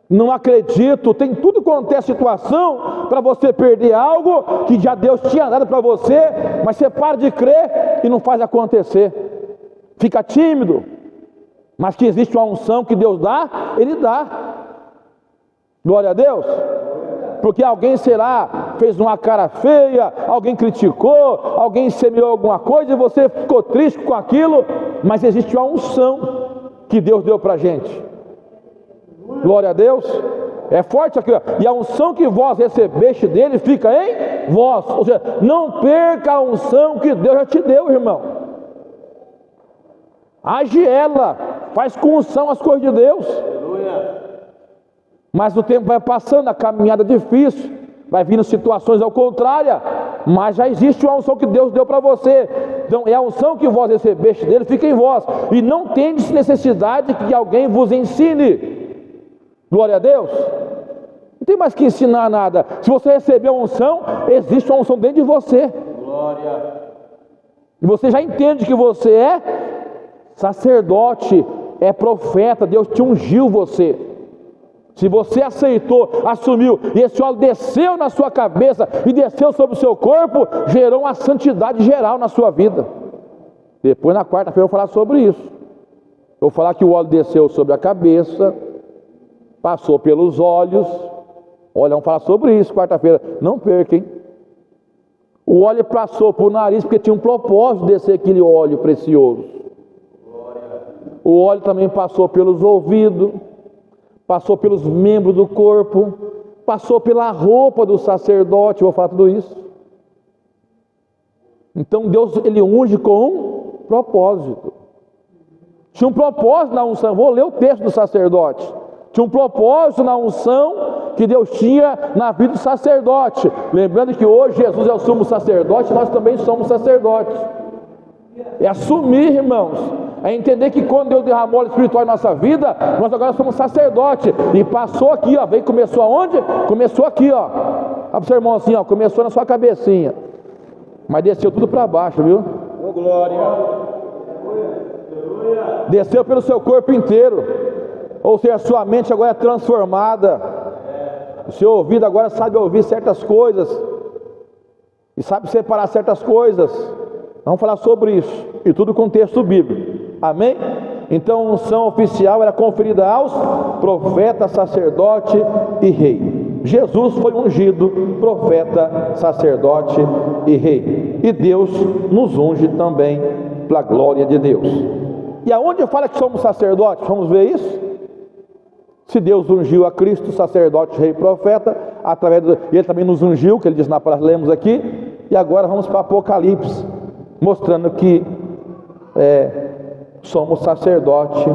Não acredito. Tem tudo quanto é situação para você perder algo que já Deus tinha dado para você, mas você para de crer e não faz acontecer. Fica tímido. Mas que existe uma unção que Deus dá, Ele dá. Glória a Deus. Porque alguém, será, fez uma cara feia, alguém criticou, alguém semeou alguma coisa e você ficou triste com aquilo, mas existe uma unção que Deus deu para a gente. Glória a Deus. É forte aqui, ó. E a unção que vós recebeste dele fica em vós. Ou seja, não perca a unção que Deus já te deu, irmão. Age ela, faz com unção as coisas de Deus. Mas o tempo vai passando, a caminhada é difícil, vai vindo situações ao contrário, mas já existe uma unção que Deus deu para você. Então é a unção que vós recebeste dele, fica em vós, e não tendes necessidade que alguém vos ensine. Glória a Deus. Não tem mais que ensinar nada. Se você recebeu a unção, existe uma unção dentro de você. Glória. E você já entende que você é sacerdote, é profeta, Deus te ungiu você. Se você aceitou, assumiu, e esse óleo desceu na sua cabeça e desceu sobre o seu corpo, gerou uma santidade geral na sua vida. Depois na quarta-feira eu vou falar sobre isso. Eu vou falar que o óleo desceu sobre a cabeça, passou pelos olhos. Olha, vamos falar sobre isso quarta-feira. Não perca, hein? O óleo passou por nariz porque tinha um propósito de descer aquele óleo precioso. O óleo também passou pelos ouvidos, passou pelos membros do corpo, passou pela roupa do sacerdote. Vou falar tudo isso. Então Deus, ele unge com um propósito. Tinha um propósito na unção. Vou ler o texto do sacerdote. Tinha um propósito na unção que Deus tinha na vida do sacerdote. Lembrando que hoje Jesus é o sumo sacerdote, nós também somos sacerdotes. É assumir, irmãos, é entender que quando Deus derramou o espiritual em nossa vida, nós agora somos sacerdote. E passou aqui, ó, veio, começou aonde? Começou aqui, ó. Olha para o seu irmão assim, ó, começou na sua cabecinha, mas desceu tudo para baixo, viu? Ô glória! Desceu pelo seu corpo inteiro. Ou seja, a sua mente agora é transformada. O seu ouvido agora sabe ouvir certas coisas e sabe separar certas coisas. Vamos falar sobre isso, e tudo com texto bíblico, amém? Então a unção oficial era conferida aos profeta, sacerdote e rei. Jesus foi ungido profeta, sacerdote e rei, e Deus nos unge também pela glória de Deus. E aonde fala que somos sacerdotes? Vamos ver isso? Se Deus ungiu a Cristo, sacerdote, rei e profeta, através do... Ele também nos ungiu, que ele diz na palavra, lemos aqui. E agora vamos para Apocalipse, mostrando que somos sacerdote,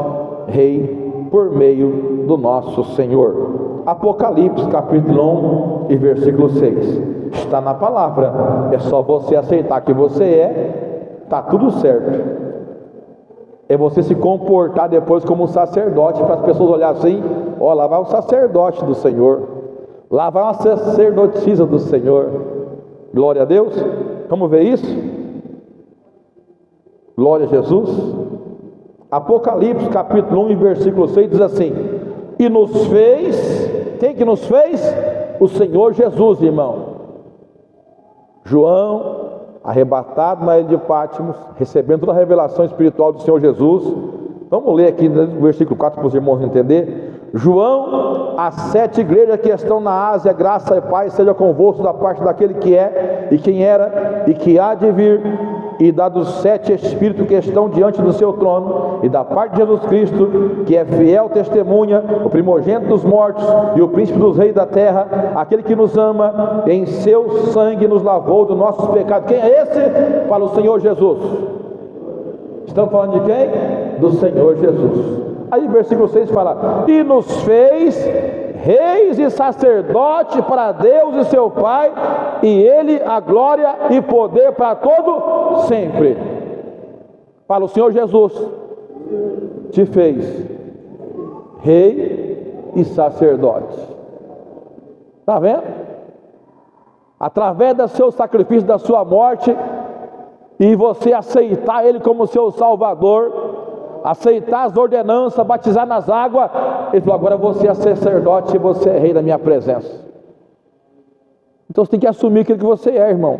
rei, por meio do nosso Senhor. Apocalipse capítulo 1 e versículo 6. Está na palavra, é só você aceitar que você está tudo certo. É você se comportar depois como um sacerdote, para as pessoas olharem assim, ó, lá vai um sacerdote do Senhor, lá vai uma sacerdotisa do Senhor. Glória a Deus. Vamos ver isso? Glória a Jesus. Apocalipse capítulo 1 e versículo 6 diz assim: e nos fez, quem que nos fez? O Senhor Jesus, irmão. João, arrebatado na ilha de Patmos, recebendo toda a revelação espiritual do Senhor Jesus. Vamos ler aqui no versículo 4 para os irmãos entenderem. João, as 7 igrejas que estão na Ásia, graça e paz seja convosco da parte daquele que é, e quem era, e que há de vir, e da dos 7 espíritos que estão diante do seu trono, e da parte de Jesus Cristo, que é fiel testemunha, o primogênito dos mortos, e o príncipe dos reis da terra, aquele que nos ama, em seu sangue nos lavou dos nossos pecados. Quem é esse? Fala o Senhor Jesus. Estamos falando de quem? Do Senhor Jesus. Aí versículo 6 fala: e nos fez reis e sacerdotes para Deus e seu Pai, e Ele a glória e poder para todo sempre. Fala, o Senhor Jesus te fez rei e sacerdote. Está vendo? Através do seu sacrifício, da sua morte, e você aceitar Ele como seu Salvador, aceitar as ordenanças, batizar nas águas, Ele falou: agora você é sacerdote e você é rei da minha presença. Então você tem que assumir aquilo que você é, irmão.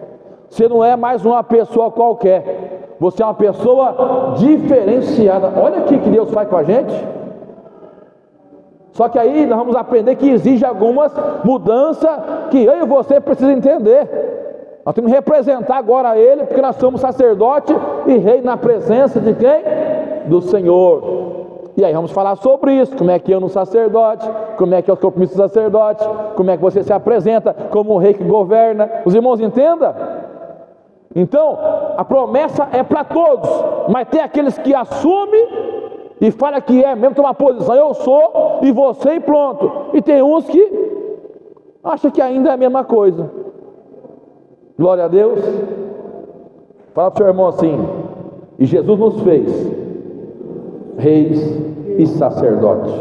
Você não é mais uma pessoa qualquer, você é uma pessoa diferenciada. Olha aqui que Deus faz com a gente. Só que aí nós vamos aprender que exige algumas mudanças que eu e você precisamos entender. Nós temos que representar agora Ele, porque nós somos sacerdote e rei na presença de quem? Do Senhor. E aí vamos falar sobre isso, como é que é no sacerdote, como é que é o compromisso do sacerdote, como é que você se apresenta como o rei que governa. Os irmãos entendam? Então, a promessa é para todos, mas tem aqueles que assumem e falam que é mesmo, tem uma posição, eu sou e você e pronto. E tem uns que acham que ainda é a mesma coisa. Glória a Deus. Fala para o seu irmão assim: e Jesus nos fez reis e sacerdotes.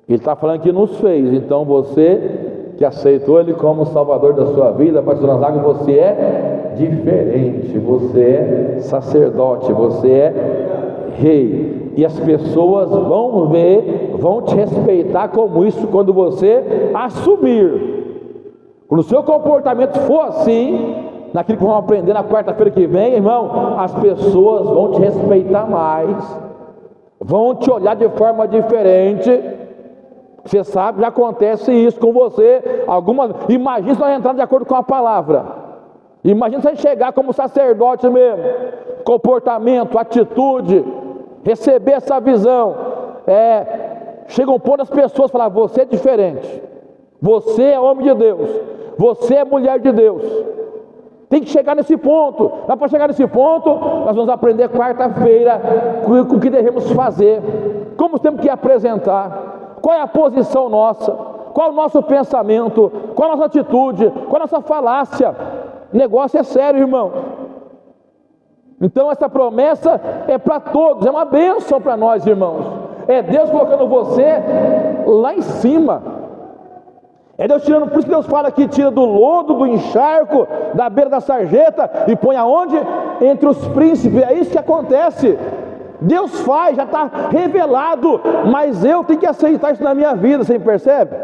Ele está falando que nos fez. Então você que aceitou Ele como Salvador da sua vida, batizou nas águas, você é diferente, você é sacerdote, você é rei. E as pessoas vão ver, vão te respeitar como isso quando você assumir. Quando o seu comportamento for assim, naquilo que vão aprender na quarta-feira que vem, irmão, as pessoas vão te respeitar mais, vão te olhar de forma diferente. Você sabe, já acontece isso com você. Imagina se nós entrarmos de acordo com a palavra. Imagina se a gente chegar como sacerdote mesmo, comportamento, atitude, receber essa visão. Chega um ponto das pessoas falar: você é diferente, você é homem de Deus, você é mulher de Deus. Tem que chegar nesse ponto. Mas para chegar nesse ponto, nós vamos aprender quarta-feira com o que devemos fazer, como temos que apresentar, qual é a posição nossa, qual é o nosso pensamento, qual é a nossa atitude, qual é a nossa falácia. O negócio é sério, irmão. Então essa promessa é para todos, é uma bênção para nós, irmãos. É Deus colocando você lá em cima. É Deus tirando, por isso que Deus fala que tira do lodo, do encharco, da beira da sarjeta e põe aonde? Entre os príncipes. É isso que acontece. Deus faz, já está revelado, mas eu tenho que aceitar isso na minha vida, você percebe?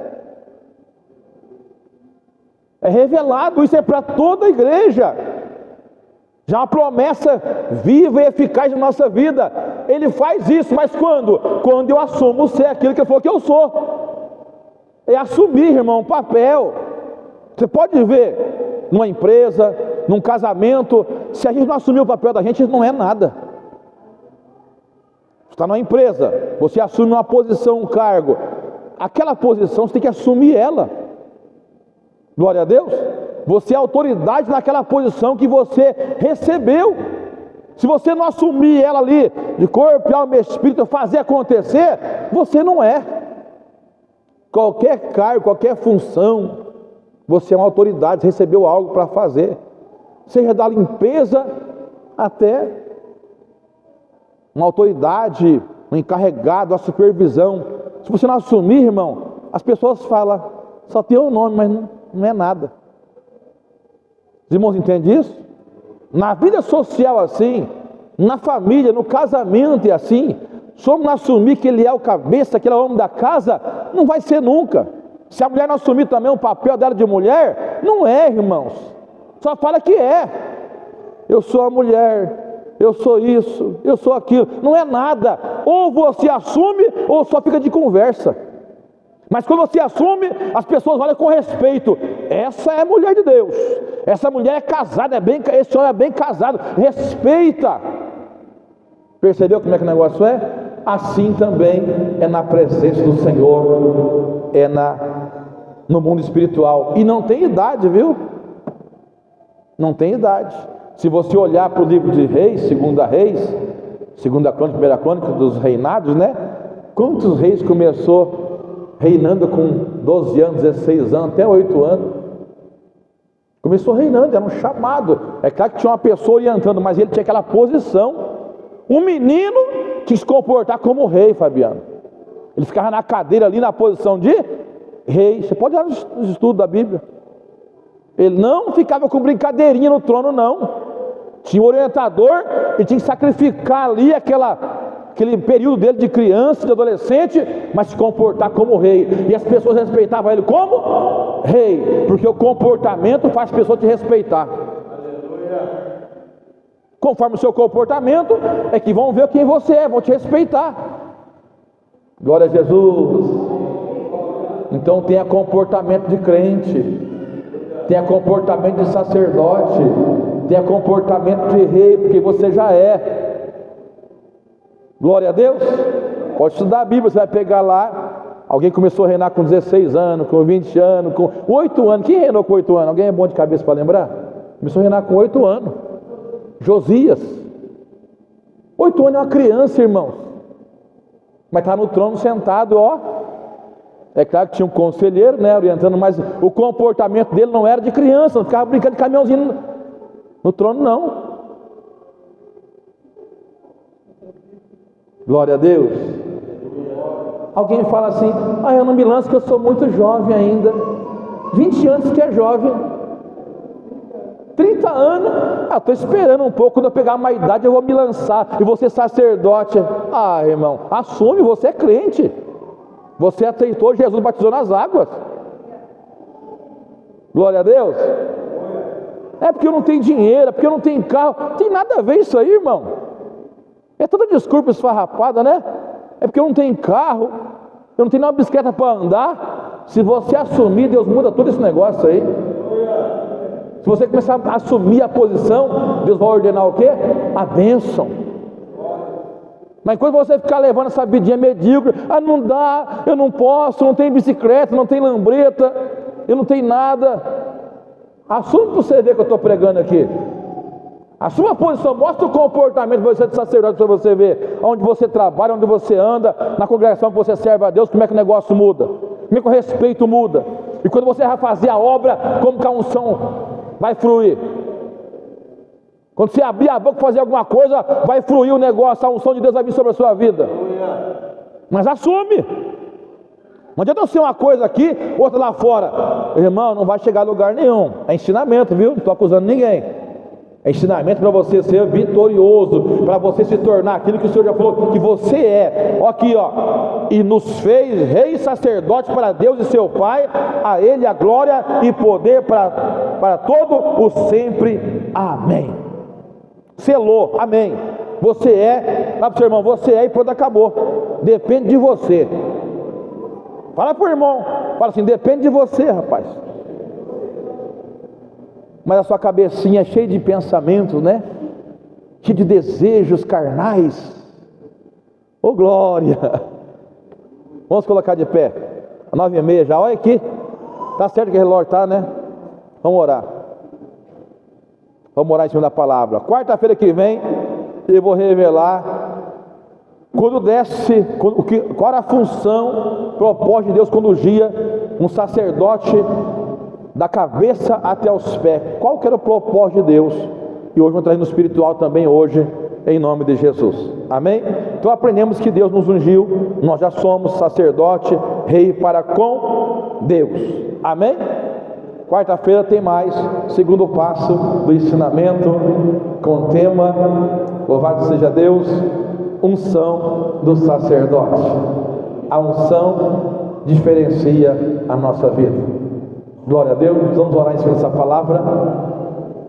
É revelado, isso é para toda a igreja. Já é uma promessa viva e eficaz na nossa vida. Ele faz isso, mas quando? Quando eu assumo ser aquilo que ele falou que eu sou. É assumir, irmão, um papel. Você pode ver numa empresa, num casamento, se a gente não assumir o papel da gente não é nada. Você está numa empresa, você assume uma posição, um cargo, aquela posição você tem que assumir ela. Glória a Deus. Você é autoridade naquela posição que você recebeu. Se você não assumir ela ali, de corpo, alma e espírito, fazer acontecer, você não é. Qualquer cargo, qualquer função, você é uma autoridade, recebeu algo para fazer, seja da limpeza até uma autoridade, um encarregado, a supervisão. Se você não assumir, irmão, as pessoas falam, só tem o nome, mas não é nada. Os irmãos entendem isso? Na vida social assim, na família, no casamento e assim, se o homem não assumir que ele é o cabeça, que ele é o homem da casa, não vai ser nunca. Se a mulher não assumir também o papel dela de mulher, não é, irmãos. Só fala que é. Eu sou a mulher, eu sou isso, eu sou aquilo. Não é nada. Ou você assume, ou só fica de conversa. Mas quando você assume, as pessoas olham com respeito. Essa é a mulher de Deus. Essa mulher é casada, esse homem é bem casado. Respeita. Percebeu como é que o negócio é? Assim também é na presença do Senhor, no mundo espiritual. E não tem idade, viu? Não tem idade. Se você olhar para o livro de Reis, segunda crônica, primeira crônica dos reinados, né? Quantos reis começou reinando com 12 anos, 16 anos, até 8 anos? Começou reinando, era um chamado. É claro que tinha uma pessoa orientando, mas ele tinha aquela posição. Um menino tinha que se comportar como rei, Fabiano. Ele ficava na cadeira ali na posição de rei. Você pode olhar nos estudos da Bíblia. Ele não ficava com brincadeirinha no trono, não. Tinha um orientador e tinha que sacrificar ali aquele período dele de criança, de adolescente, mas se comportar como rei. E as pessoas respeitavam ele como rei, porque o comportamento faz as pessoas te respeitar. Conforme o seu comportamento, é que vão ver quem você é, vão te respeitar. Glória a Jesus. Então tenha comportamento de crente, tenha comportamento de sacerdote, tenha comportamento de rei, porque você já é. Glória a Deus. Pode estudar a Bíblia, você vai pegar lá. Alguém começou a reinar com 16 anos, com 20 anos, com 8 anos. Quem reinou com 8 anos? Alguém é bom de cabeça para lembrar? Começou a reinar com 8 anos. Josias. 8 anos é uma criança, irmãos. Mas está no trono sentado, ó. É claro que tinha um conselheiro, né, orientando, mas o comportamento dele não era de criança, não ficava brincando de caminhãozinho no trono, não. Glória a Deus. Alguém fala assim, eu não me lanço que eu sou muito jovem ainda. 20 anos que é jovem. 30 anos, estou esperando um pouco, quando eu pegar uma idade eu vou me lançar, e você sacerdote. Irmão, assume, você é crente. Você aceitou, Jesus batizou nas águas. Glória a Deus. É porque eu não tenho dinheiro, é porque eu não tenho carro. Não tem nada a ver isso aí, irmão. É toda desculpa esfarrapada, né? É porque eu não tenho carro, eu não tenho nenhuma bicicleta para andar. Se você assumir, Deus muda todo esse negócio aí. Se você começar a assumir a posição, Deus vai ordenar o quê? A bênção. Mas quando você ficar levando essa vidinha medíocre, não dá, eu não posso, não tem bicicleta, não tem lambreta, eu não tenho nada. Assume para você ver que eu estou pregando aqui. Assuma a posição, mostra o comportamento de você de sacerdote para você ver onde você trabalha, onde você anda, na congregação que você serve a Deus, como é que o negócio muda, como é que o respeito muda. E quando você vai fazer a obra, como que a unção vai fluir. Quando você abrir a boca para fazer alguma coisa, vai fluir o negócio, a unção de Deus vai vir sobre a sua vida. Mas assume. Não adianta eu ser uma coisa aqui, outra lá fora. Irmão, não vai chegar a lugar nenhum. É ensinamento, viu? Não estou acusando ninguém. É ensinamento para você ser vitorioso, para você se tornar aquilo que o Senhor já falou que você é. Ó aqui, ó. E nos fez reis e sacerdotes para Deus e seu Pai, a Ele a glória e poder para todo o sempre. Amém. Selou, amém. Você é, fala para o seu irmão, você é e pronto, acabou. Depende de você. Fala para o irmão, fala assim, depende de você, rapaz. Mas a sua cabecinha é cheia de pensamentos, né? Cheia de desejos carnais. Ô glória! Vamos colocar de pé. 9h30 já, olha aqui. Tá certo que o relógio tá, né? Vamos orar. Vamos orar em cima da palavra. Quarta-feira que vem, eu vou revelar quando desce, qual era a função, propósito de Deus quando ungia um sacerdote da cabeça até os pés. Qual que era o propósito de Deus? E hoje vamos trazer no espiritual também hoje, em nome de Jesus. Amém? Então aprendemos que Deus nos ungiu, nós já somos sacerdote, rei para com Deus. Amém? Quarta-feira tem mais, segundo passo do ensinamento, com o tema, louvado seja Deus, unção do sacerdote. A unção diferencia a nossa vida. Glória a Deus. Vamos orar em cima dessa palavra.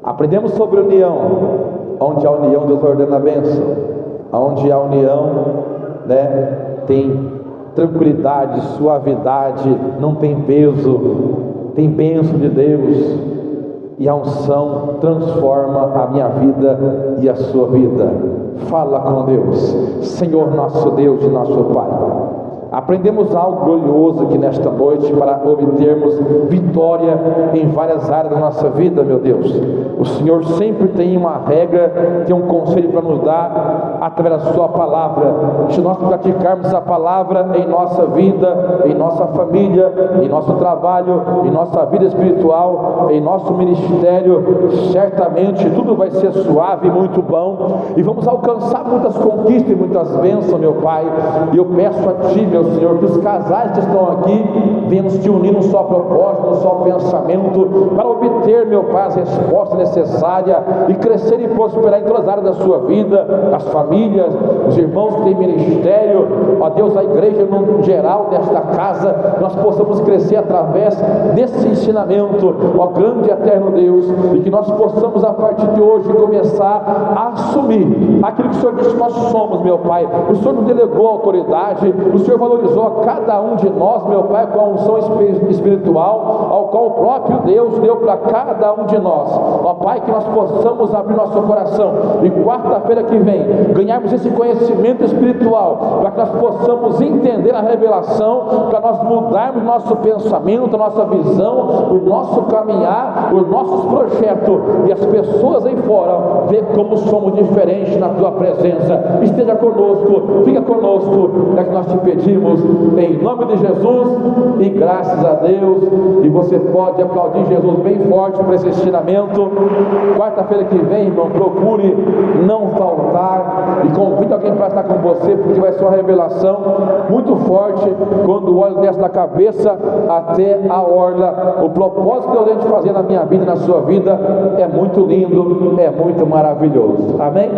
Aprendemos sobre união. Onde há união, Deus ordena a bênção. Onde há união, né, tem tranquilidade, suavidade, não tem peso, tem bênção de Deus, e a unção transforma a minha vida e a sua vida. Fala com Deus. Senhor nosso Deus e nosso Pai, aprendemos algo glorioso aqui nesta noite para obtermos vitória em várias áreas da nossa vida, meu Deus. O Senhor sempre tem uma regra, tem um conselho para nos dar através da sua palavra. Se nós praticarmos a palavra em nossa vida, em nossa família, em nosso trabalho, em nossa vida espiritual, em nosso ministério, certamente tudo vai ser suave e muito bom, e vamos alcançar muitas conquistas e muitas bênçãos, meu Pai. E eu peço a Ti, meu Senhor, que os casais que estão aqui venham se unir num só propósito, num só pensamento, para obter, meu Pai, as respostas necessárias e crescer e prosperar em todas as áreas da sua vida, as famílias, os irmãos que têm ministério, ó Deus, a igreja no geral desta casa, nós possamos crescer através desse ensinamento, ó grande e eterno Deus, e que nós possamos a partir de hoje começar a assumir aquilo que o Senhor disse que nós somos, meu Pai. O Senhor nos delegou autoridade, o Senhor valorizou a cada um de nós, meu Pai, com a unção espiritual, ao qual o próprio Deus deu para cada um de nós. Ó Pai, que nós possamos abrir nosso coração e quarta-feira que vem ganharmos esse conhecimento espiritual, para que nós possamos entender a revelação, para nós mudarmos nosso pensamento, a nossa visão, o nosso caminhar, os nossos projetos, e as pessoas aí fora ver como somos diferentes na Tua presença. Esteja conosco, fica conosco, é que nós te pedimos em nome de Jesus, e graças a Deus. E você pode aplaudir Jesus bem forte para esse ensinamento. Quarta-feira que vem, irmão, procure não faltar e convide alguém para estar com você, porque vai ser uma revelação muito forte quando o óleo desce da cabeça até a orla. O propósito que Deus tem de fazer na minha vida e na sua vida é muito lindo, é muito maravilhoso. Amém?